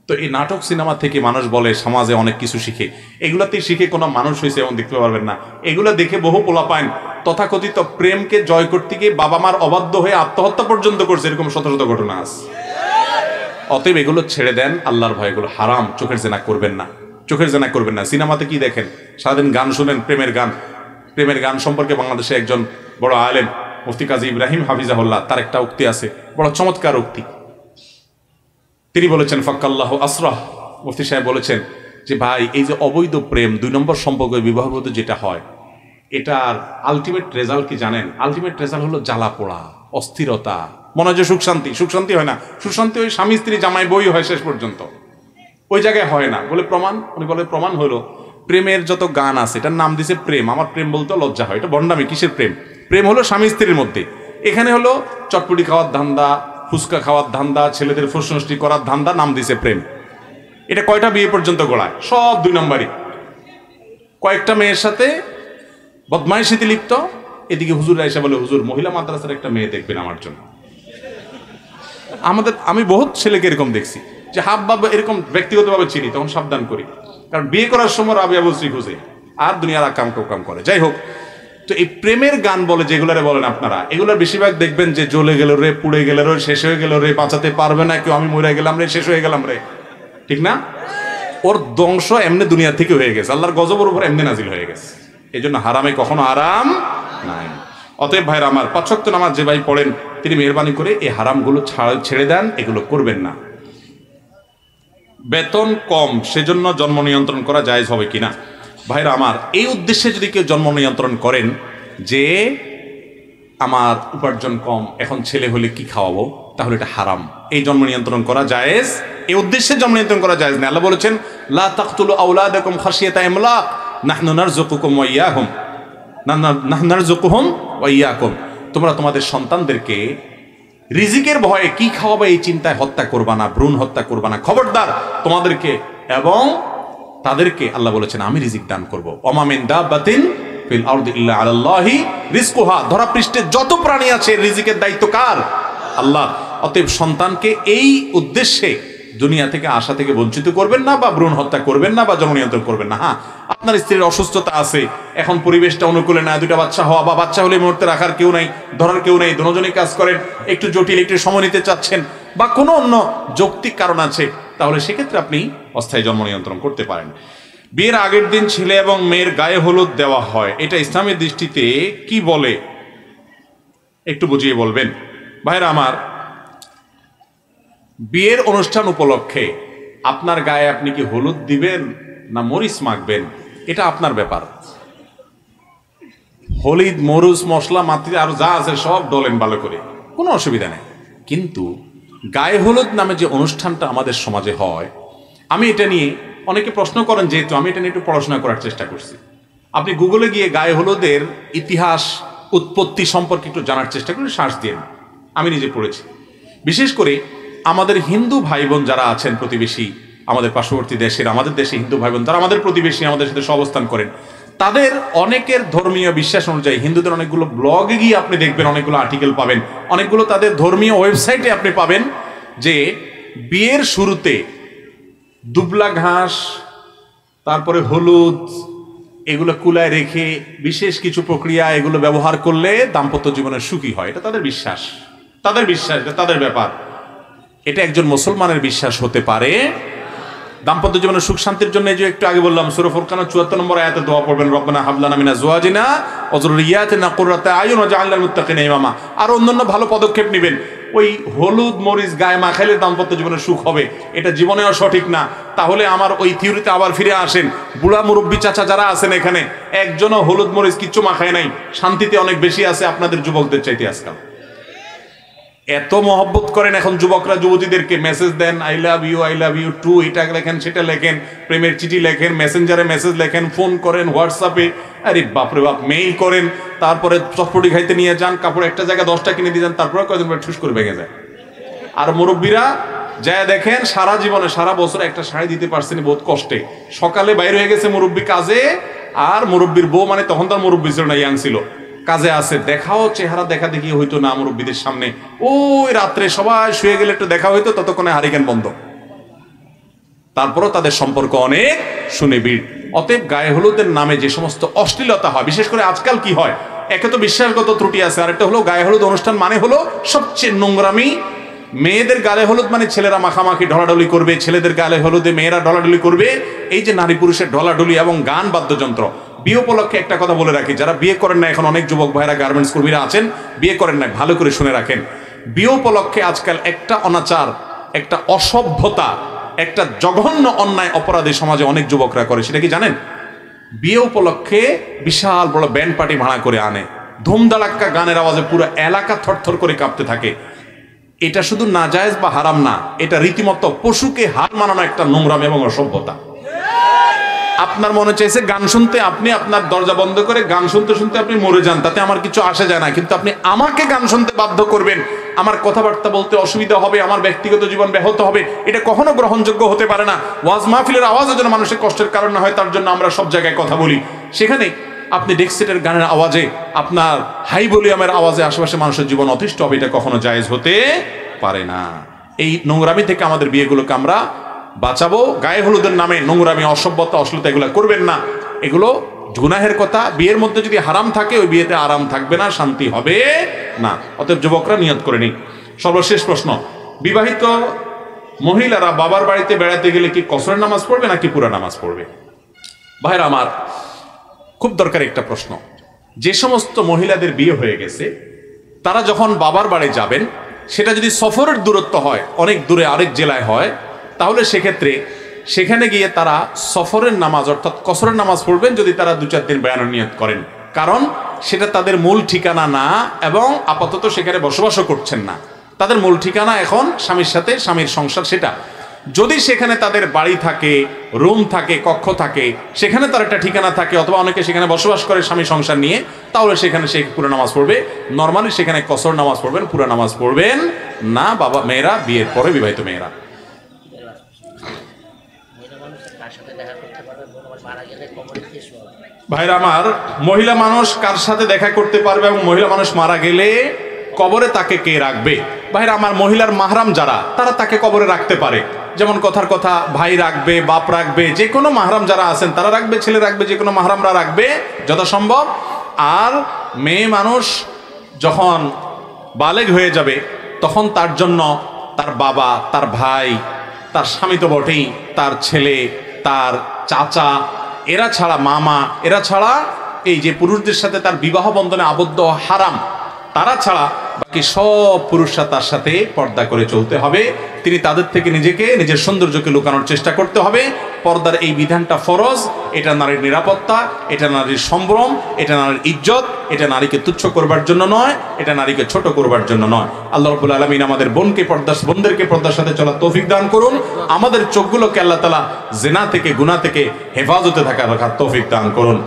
তো এই নাটক সিনেমা থেকে মানুষ বলে সমাজে অনেক কিছু শিখে, এগুলাতেই শিখে কোনো মানুষ হয়েছে এমন দেখতে পারবেন না। এগুলা দেখে বহু পোলাপাইন তথাকথিত প্রেমকে জয় করতে গিয়ে বাবা মার অবাধ্য হয়ে আত্মহত্যা পর্যন্ত করছে, এরকম শত শত ঘটনা আছে। অতএব এগুলো ছেড়ে দেন, আল্লাহর ভয়, এগুলো হারাম। চোখের জেনা করবেন না। সিনেমাতে কি দেখেন? সারাদিন গান শুনেন, প্রেমের গান সম্পর্কে বাংলাদেশে একজন বড় আলেম মুফতি কাজী ইব্রাহিম হাফিজাহুল্লাহ, তার একটা উক্তি আছে, বড় চমৎকার উক্তি। তিনি বলেছেন, ফাক্কাল্লাহু আসরাহ, মুফতি সাহেব বলেছেন যে ভাই, এই যে অবৈধ প্রেম, 2 নম্বর সম্পর্ক, বিবাহবদ্ধ যেটা হয়, এটার আলটিমেট রেজাল্ট কি জানেন? আলটিমেট রেজাল্ট হলো জ্বালা পোড়া, অস্থিরতা, মনে হয় যে সুখ শান্তি হয় না। সুখ শান্তি ওই স্বামী স্ত্রী জামাই বই হয়, শেষ পর্যন্ত ওই জায়গায় হয় না। বলে প্রমাণ? উনি বলে, প্রমাণ হলো প্রেমের যত গান আছে, এটার নাম দিছে প্রেম। আমার প্রেম বলতে লজ্জা হয়, এটা বন্ডামি। কিসের প্রেম? প্রেম হলো স্বামী স্ত্রীর মধ্যে। এখানে হলো চটপটি খাওয়ার ধান্দা, ফুচকা খাওয়ার ধান্দা, ছেলেদের ফুসনষ্টি করার ধান্দা, নাম দিছে প্রেম। এটা কয়টা বিয়ে পর্যন্ত গড়ায়? সব 2 নম্বরই। কয়েকটা মেয়ের সাথে বদমাইশিতে লিপ্ত, এদিকে হুজুররা এসে বলে, হুজুর মহিলা মাদ্রাসার একটা মেয়ে দেখবেন আমার জন্য। আমি বহুত ছেলেকে এরকম দেখছি, যে হাব বাবা এরকম ব্যক্তিগতভাবে চিনি, তখন সাবধান করি, কারণ বিয়ে করার সময় রাবিয়া বলছি খুঁজে আর দুনিয়ার কাম করে। যাই হোক, তো এই প্রেমের গান বলে যেগুলারে বলেন আপনারা, এগুলোর বেশিরভাগ দেখবেন যে জ্বলে গেল রে, পুড়ে গেল রে, শেষ হয়ে গেল রে, বাঁচাতে পারবে না কেউ, আমি মরে গেলাম রে, শেষ হয়ে গেলাম রে, ঠিক না? ওর ধ্বংস এমনি দুনিয়া থেকে হয়ে গেছে, আল্লাহর গজবের উপর এমনি নাজিল হয়ে গেছে। এই জন্য হারামে কখনো আরাম নাই। অতএব ভাইরা আমার, 5 ওয়াক্ত নামাজ যে ভাই পড়েন, তিনি মেহরবানি করে এই হারামগুলো ছেড়ে দেন, এগুলো করবেন না। বেতন কম, সেজন্য জন্ম নিয়ন্ত্রণ করা জায়েজ হবে কিনা? ভাইরা আমার, এই উদ্দেশ্যে যদি কেউ জন্ম নিয়ন্ত্রণ করেন যে আমার উপার্জন কম, এখন ছেলে হলে কি খাওয়াবো, তাহলে এটা হারাম। এই জন্ম নিয়ন্ত্রণ করা জায়েজ এই উদ্দেশ্যে জন্ম নিয়ন্ত্রণ করা জায়েজ না। আল্লাহ বলেছেন লা তাকতুলু আওলাদাকুম খাশিয়াতা ইমলাক নাহনু নারযুকুকুম ওয়া ইয়াহুম, নাহনু নারযুকুহুম ওয়া ইয়াকুম, তোমরা তোমাদের সন্তানদেরকে রিজিকের ভয়ে কি খাওয়াবে এই চিন্তায় হত্যা করবা না, ভ্রূণ হত্যা করবা না, খবরদার তোমাদেরকে এবং তাদেরকে আল্লাহ বলেছেন আমি রিজিক দান করব। ওমা মিন দাব্বাতিন ফিল আরদি ইল্লা আলাল্লাহি রিজকুহা, ধরা পৃষ্ঠে যত প্রাণী আছে রিজিকের দায়িত্ব কার? আল্লাহ। অতএব সন্তানকে এই উদ্দেশ্যে দুনিয়া থেকে আশা থেকে বঞ্চিত করবেন না, বা ভ্রূণ হত্যা করবেন না, বা জন্ম নিয়ন্ত্রণ করবেন না। হ্যাঁ, আপনার স্ত্রীর অসুস্থতা আছে, এখন পরিবেশটা অনুকূলে না, দুটা বাচ্চা হওয়া বা বাচ্চা হলে মুহূর্তে রাখার কেউ নাই, ধরার কেউ নেই, দুজনেই কাজ করেন, একটু জটিল একটু সময় নিতে চাচ্ছেন, বা কোনো অন্য যৌক্তিক কারণ আছে, তাহলে সেক্ষেত্রে আপনি অস্থায়ী জন্ম নিয়ন্ত্রণ করতে পারেন। বিয়ের আগের দিন ছেলে এবং মেয়ের গায়ে হলুদ দেওয়া হয়, এটা ইসলামের দৃষ্টিতে কি বলে একটু বুঝিয়ে বলবেন? ভাইরা আমার, বিয়ের অনুষ্ঠান উপলক্ষে আপনার গায়ে আপনি কি হলুদ দিবেন না মরিচ মাখবেন, এটা আপনার ব্যাপার। হলুদ মরুচ মশলা মাতৃ আর যা আছে সব ডলেন ভালো করে, কোনো অসুবিধা নেই। কিন্তু গায়ে হলুদ নামে যে অনুষ্ঠানটা আমাদের সমাজে হয়, আমি এটা নিয়ে অনেকে প্রশ্ন করেন, যেহেতু আমি এটা নিয়ে একটু পড়াশোনা করার চেষ্টা করছি। আপনি গুগলে গিয়ে গায়ে হলুদের ইতিহাস উৎপত্তি সম্পর্কে একটু জানার চেষ্টা করে সার্চ দিয়ে, আমি নিজে পড়েছি। বিশেষ করে আমাদের হিন্দু ভাই বোন যারা আছেন প্রতিবেশী, আমাদের পার্শ্ববর্তী দেশের, আমাদের দেশে হিন্দু ভাই বোন, তারা আমাদের প্রতিবেশী, আমাদের সাথে অবস্থান করেন, তাদের অনেকের ধর্মীয় বিশ্বাস অনুযায়ী হিন্দুদের অনেকগুলো ব্লগে গিয়ে আপনি দেখবেন, অনেকগুলো আর্টিকেল পাবেন, অনেকগুলো তাদের ধর্মীয় ওয়েবসাইটে আপনি পাবেন যে বিয়ের শুরুতে দুবলা ঘাস, তারপরে হলুদ, এগুলো কুলায় রেখে বিশেষ কিছু প্রক্রিয়া এগুলো ব্যবহার করলে দাম্পত্য জীবনের সুখী হয়। এটা তাদের বিশ্বাস, তাদের বিশ্বাস, এটা তাদের ব্যাপার। এটা একজন মুসলমানের বিশ্বাস হতে পারে? দাম্পত্য জীবনের সুখ শান্তির জন্য যে একটু আগে বললাম, সূরা ফুরকানের ৭৪ নম্বর আয়াতে দোয়া পড়বেন, রব্বানা হাব লানা মিন আজওয়াজিনা ওয়া যুররিয়াতিনা কুররাতা আয়ুন ওয়াজআলনা লিল মুত্তাকিনা ইমামা। আর অন্যান্য ভালো পদক্ষেপ নেবেন। ওই হলুদ মরিচ গায়ে মাখাইলে দাম্পত্য জীবনের সুখ হবে, এটা জীবনেও সঠিক না। তাহলে আমার ওই থিওরিতে আবার ফিরে আসেন। বুড়া মুরব্বী চাচা যারা আছেন এখানে, একজনও হলুদ মরিচ কিচ্ছু মাখায় নাই, শান্তিতে অনেক বেশি আছে আপনাদের যুবকদের চাইতে আজকাল। এত মহব্বত করেন এখন যুবকরা যুবতীদেরকে, মেসেজ দেন আই লাভ ইউ টু, এটা লেখেন সেটা লেখেন, প্রেমের চিঠি লেখেন, মেসেঞ্জারে মেসেজ লেখেন, ফোন করেন, হোয়াটসঅ্যাপে, আরে বাপরে বাপ, মেইল করেন, তারপরে চটপটি খাইতে নিয়ে যান, কাপড় একটা জায়গায় 10টা কিনে দিয়ে যান, তারপরে কয়েকদিন পরে ঠুস করে ভেঙে যায়। আর মুরব্বীরা যায় দেখেন সারা জীবনে সারা বছর একটা শাড়ি দিতে পারছেন বহুত কষ্টে, সকালে বাইরে হয়ে গেছে মুরব্বী কাজে, আর মুরব্বীর বউ মানে তখন তার মুরব্বী ছিল না, ইয়াং ছিল, কাজে আছে, দেখাও চেহারা দেখা দেখি হইতো না মুরব্বীদের সামনে। ওই রাত্রে সবাই শুয়ে গেলে একটু দেখা হইতো, ততক্ষণে হারিকেন বন্ধ, তারপরও তাদের সম্পর্ক অনেক সুনিবিড়। অতএব গায়ে হলুদের নামে যে সমস্ত অশ্লীলতা হয়, বিশেষ করে আজকাল কি হয়, একে তো বিশ্বাসগত ত্রুটি আছে, আর একটা হলো গায়ে হলুদ অনুষ্ঠান মানে হলো সবচেয়ে নোংরামি। মেয়েদের গায়ে হলুদ মানে ছেলেরা মাখামাখি ঢলাঢলি করবে, ছেলেদের গায়ে হলুদে মেয়েরা ঢলাঢলি করবে, এই যে নারী পুরুষের ঢলাঢলি এবং গান বাদ্যযন্ত্র। বিয়ে উপলক্ষে একটা কথা বলে রাখি, যারা বিয়ে করেন না, এখন অনেক যুবক ভাইরা গার্মেন্টস কর্মীরা আছেন বিয়ে করেন না, ভালো করে শুনে রাখেন। বিয়ে উপলক্ষে আজকাল একটা অনাচার, একটা অসভ্যতা, একটা জঘন্য অন্যায় অপরাধী সমাজে অনেক যুবকরা করে, সেটা কি জানেন? বিয়ে উপলক্ষে বিশাল বড় ব্যান্ড পার্টি ভাড়া করে আনে, ধুমধাড়াক্কা গানের আওয়াজে পুরো এলাকা থরথর করে কাঁপতে থাকে। এটা শুধু নাজায়েজ বা হারাম না, এটা রীতিমতো পশুকে হার মানানো একটা নোংরাম এবং অসভ্যতা। আপনার মনে চাইছে গান শুনতে, আপনি আপনার দরজা বন্ধ করে গান শুনতে শুনতে আপনি মরে যান, তাতে আমার কিছু আসে যায় না, কিন্তু আপনি আমাকে গান শুনতে বাধ্য করবেন, আমার কথাবার্তা বলতে অসুবিধা হবে, আমার ব্যক্তিগত জীবন ব্যাহত হবে, এটা কখনো গ্রহণযোগ্য হতে পারে না। ওয়াজ মাহফিলের আওয়াজও যেন মানুষের কষ্টের কারণ না হয়, তার জন্য আমরা সব জায়গায় কথা বলি। সেখানে আপনি ডেক্সেটের গানের আওয়াজে, আপনার হাই ভলিউমের আওয়াজে আশেপাশে মানুষের জীবন অতিষ্ঠ হবে, এটা কখনো জায়েজ হতে পারে না। এই নোংরামি থেকে আমাদের বিয়েগুলোকে আমরা বাঁচাবো। গায়ে হলুদের নামে নোংরামি, অসভ্যতা, অশ্লীলতা এগুলো করবেন না, এগুলো গুনাহের কথা। বিয়ের মধ্যে যদি হারাম থাকে, ওই বিয়েতে আরাম থাকবে না, শান্তি হবে না। অতএব যুবকরা নিয়ত করে নিন। সর্বশেষ প্রশ্ন, বিবাহিত মহিলারা বাবার বাড়িতে বেড়াতে গেলে কি কসরের নামাজ পড়বে নাকি পুরা নামাজ পড়বে? ভাইরা আমার, খুব দরকারি একটা প্রশ্ন। যে সমস্ত মহিলাদের বিয়ে হয়ে গেছে, তারা যখন বাবার বাড়ি যাবেন, সেটা যদি সফরের দূরত্ব হয়, অনেক দূরে আরেক জেলায় হয়, তাহলে সেক্ষেত্রে সেখানে গিয়ে তারা সফরের নামাজ অর্থাৎ কসরের নামাজ পড়বেন, যদি তারা 2-4 দিন বেড়ানোর নিয়ত করেন। কারণ সেটা তাদের মূল ঠিকানা না, এবং আপাতত সেখানে বসবাসও করছেন না। তাদের মূল ঠিকানা এখন স্বামীর সাথে স্বামীর সংসার। সেটা যদি সেখানে তাদের বাড়ি থাকে, রুম থাকে, কক্ষ থাকে, সেখানে তার একটা ঠিকানা থাকে, অথবা অনেকে সেখানে বসবাস করে স্বামী সংসার নিয়ে, তাহলে সেখানে সে পুরো নামাজ পড়বে। নর্মালি সেখানে কসর নামাজ পড়বেন, পুরো নামাজ পড়বেন না বাবা মেয়েরা, বিয়ের পরে বিবাহিত মেয়েরা। ভাইরা আমার, মহিলা মানুষ কার সাথে দেখা করতে পারবে এবং মহিলা মানুষ মারা গেলে কবরে তাকে কে রাখবে? ভাইরা আমার, মহিলার মাহরাম যারা, তারা তাকে কবরে রাখতে পারে। যেমন কথার কথা, ভাই রাখবে, বাপ রাখবে, যে কোনো মাহরাম যারা আছেন তারা রাখবে, ছেলে রাখবে, যে কোনো মাহরামরা রাখবে যথাসম্ভব। আর মেয়ে মানুষ যখন বালেগ হয়ে যাবে, তখন তার জন্য তার বাবা, তার ভাই, তার স্বামী তো বটেই, তার ছেলে, তার চাচা, এরা ছাড়া মামা, এরা ছাড়া এই যে পুরুষদের সাথে তার বিবাহ বন্ধনে আবদ্ধ হারাম, তারা ছাড়া বাকি সব পুরুষরা তার সাথে পর্দা করে চলতে হবে। তিনি তাদের থেকে নিজেকে, নিজের সৌন্দর্যকে লুকানোর চেষ্টা করতে হবে। পর্দার এই বিধানটা ফরজ। এটা নারীর নিরাপত্তা, এটা নারীর সম্ভ্রম, এটা নারীর ইজ্জত। এটা নারীকে তুচ্ছ করবার জন্য নয়, এটা নারীকে ছোট করবার জন্য নয়। আল্লাহ রাব্বুল আলামিন আমাদের বোনদেরকে পর্দার সাথে চলার তৌফিক দান করুন। আমাদের চোখগুলোকে আল্লাহ তাআলা জিনা থেকে, গুনাহ থেকে হেফাজতে রাখার তৌফিক দান করুন।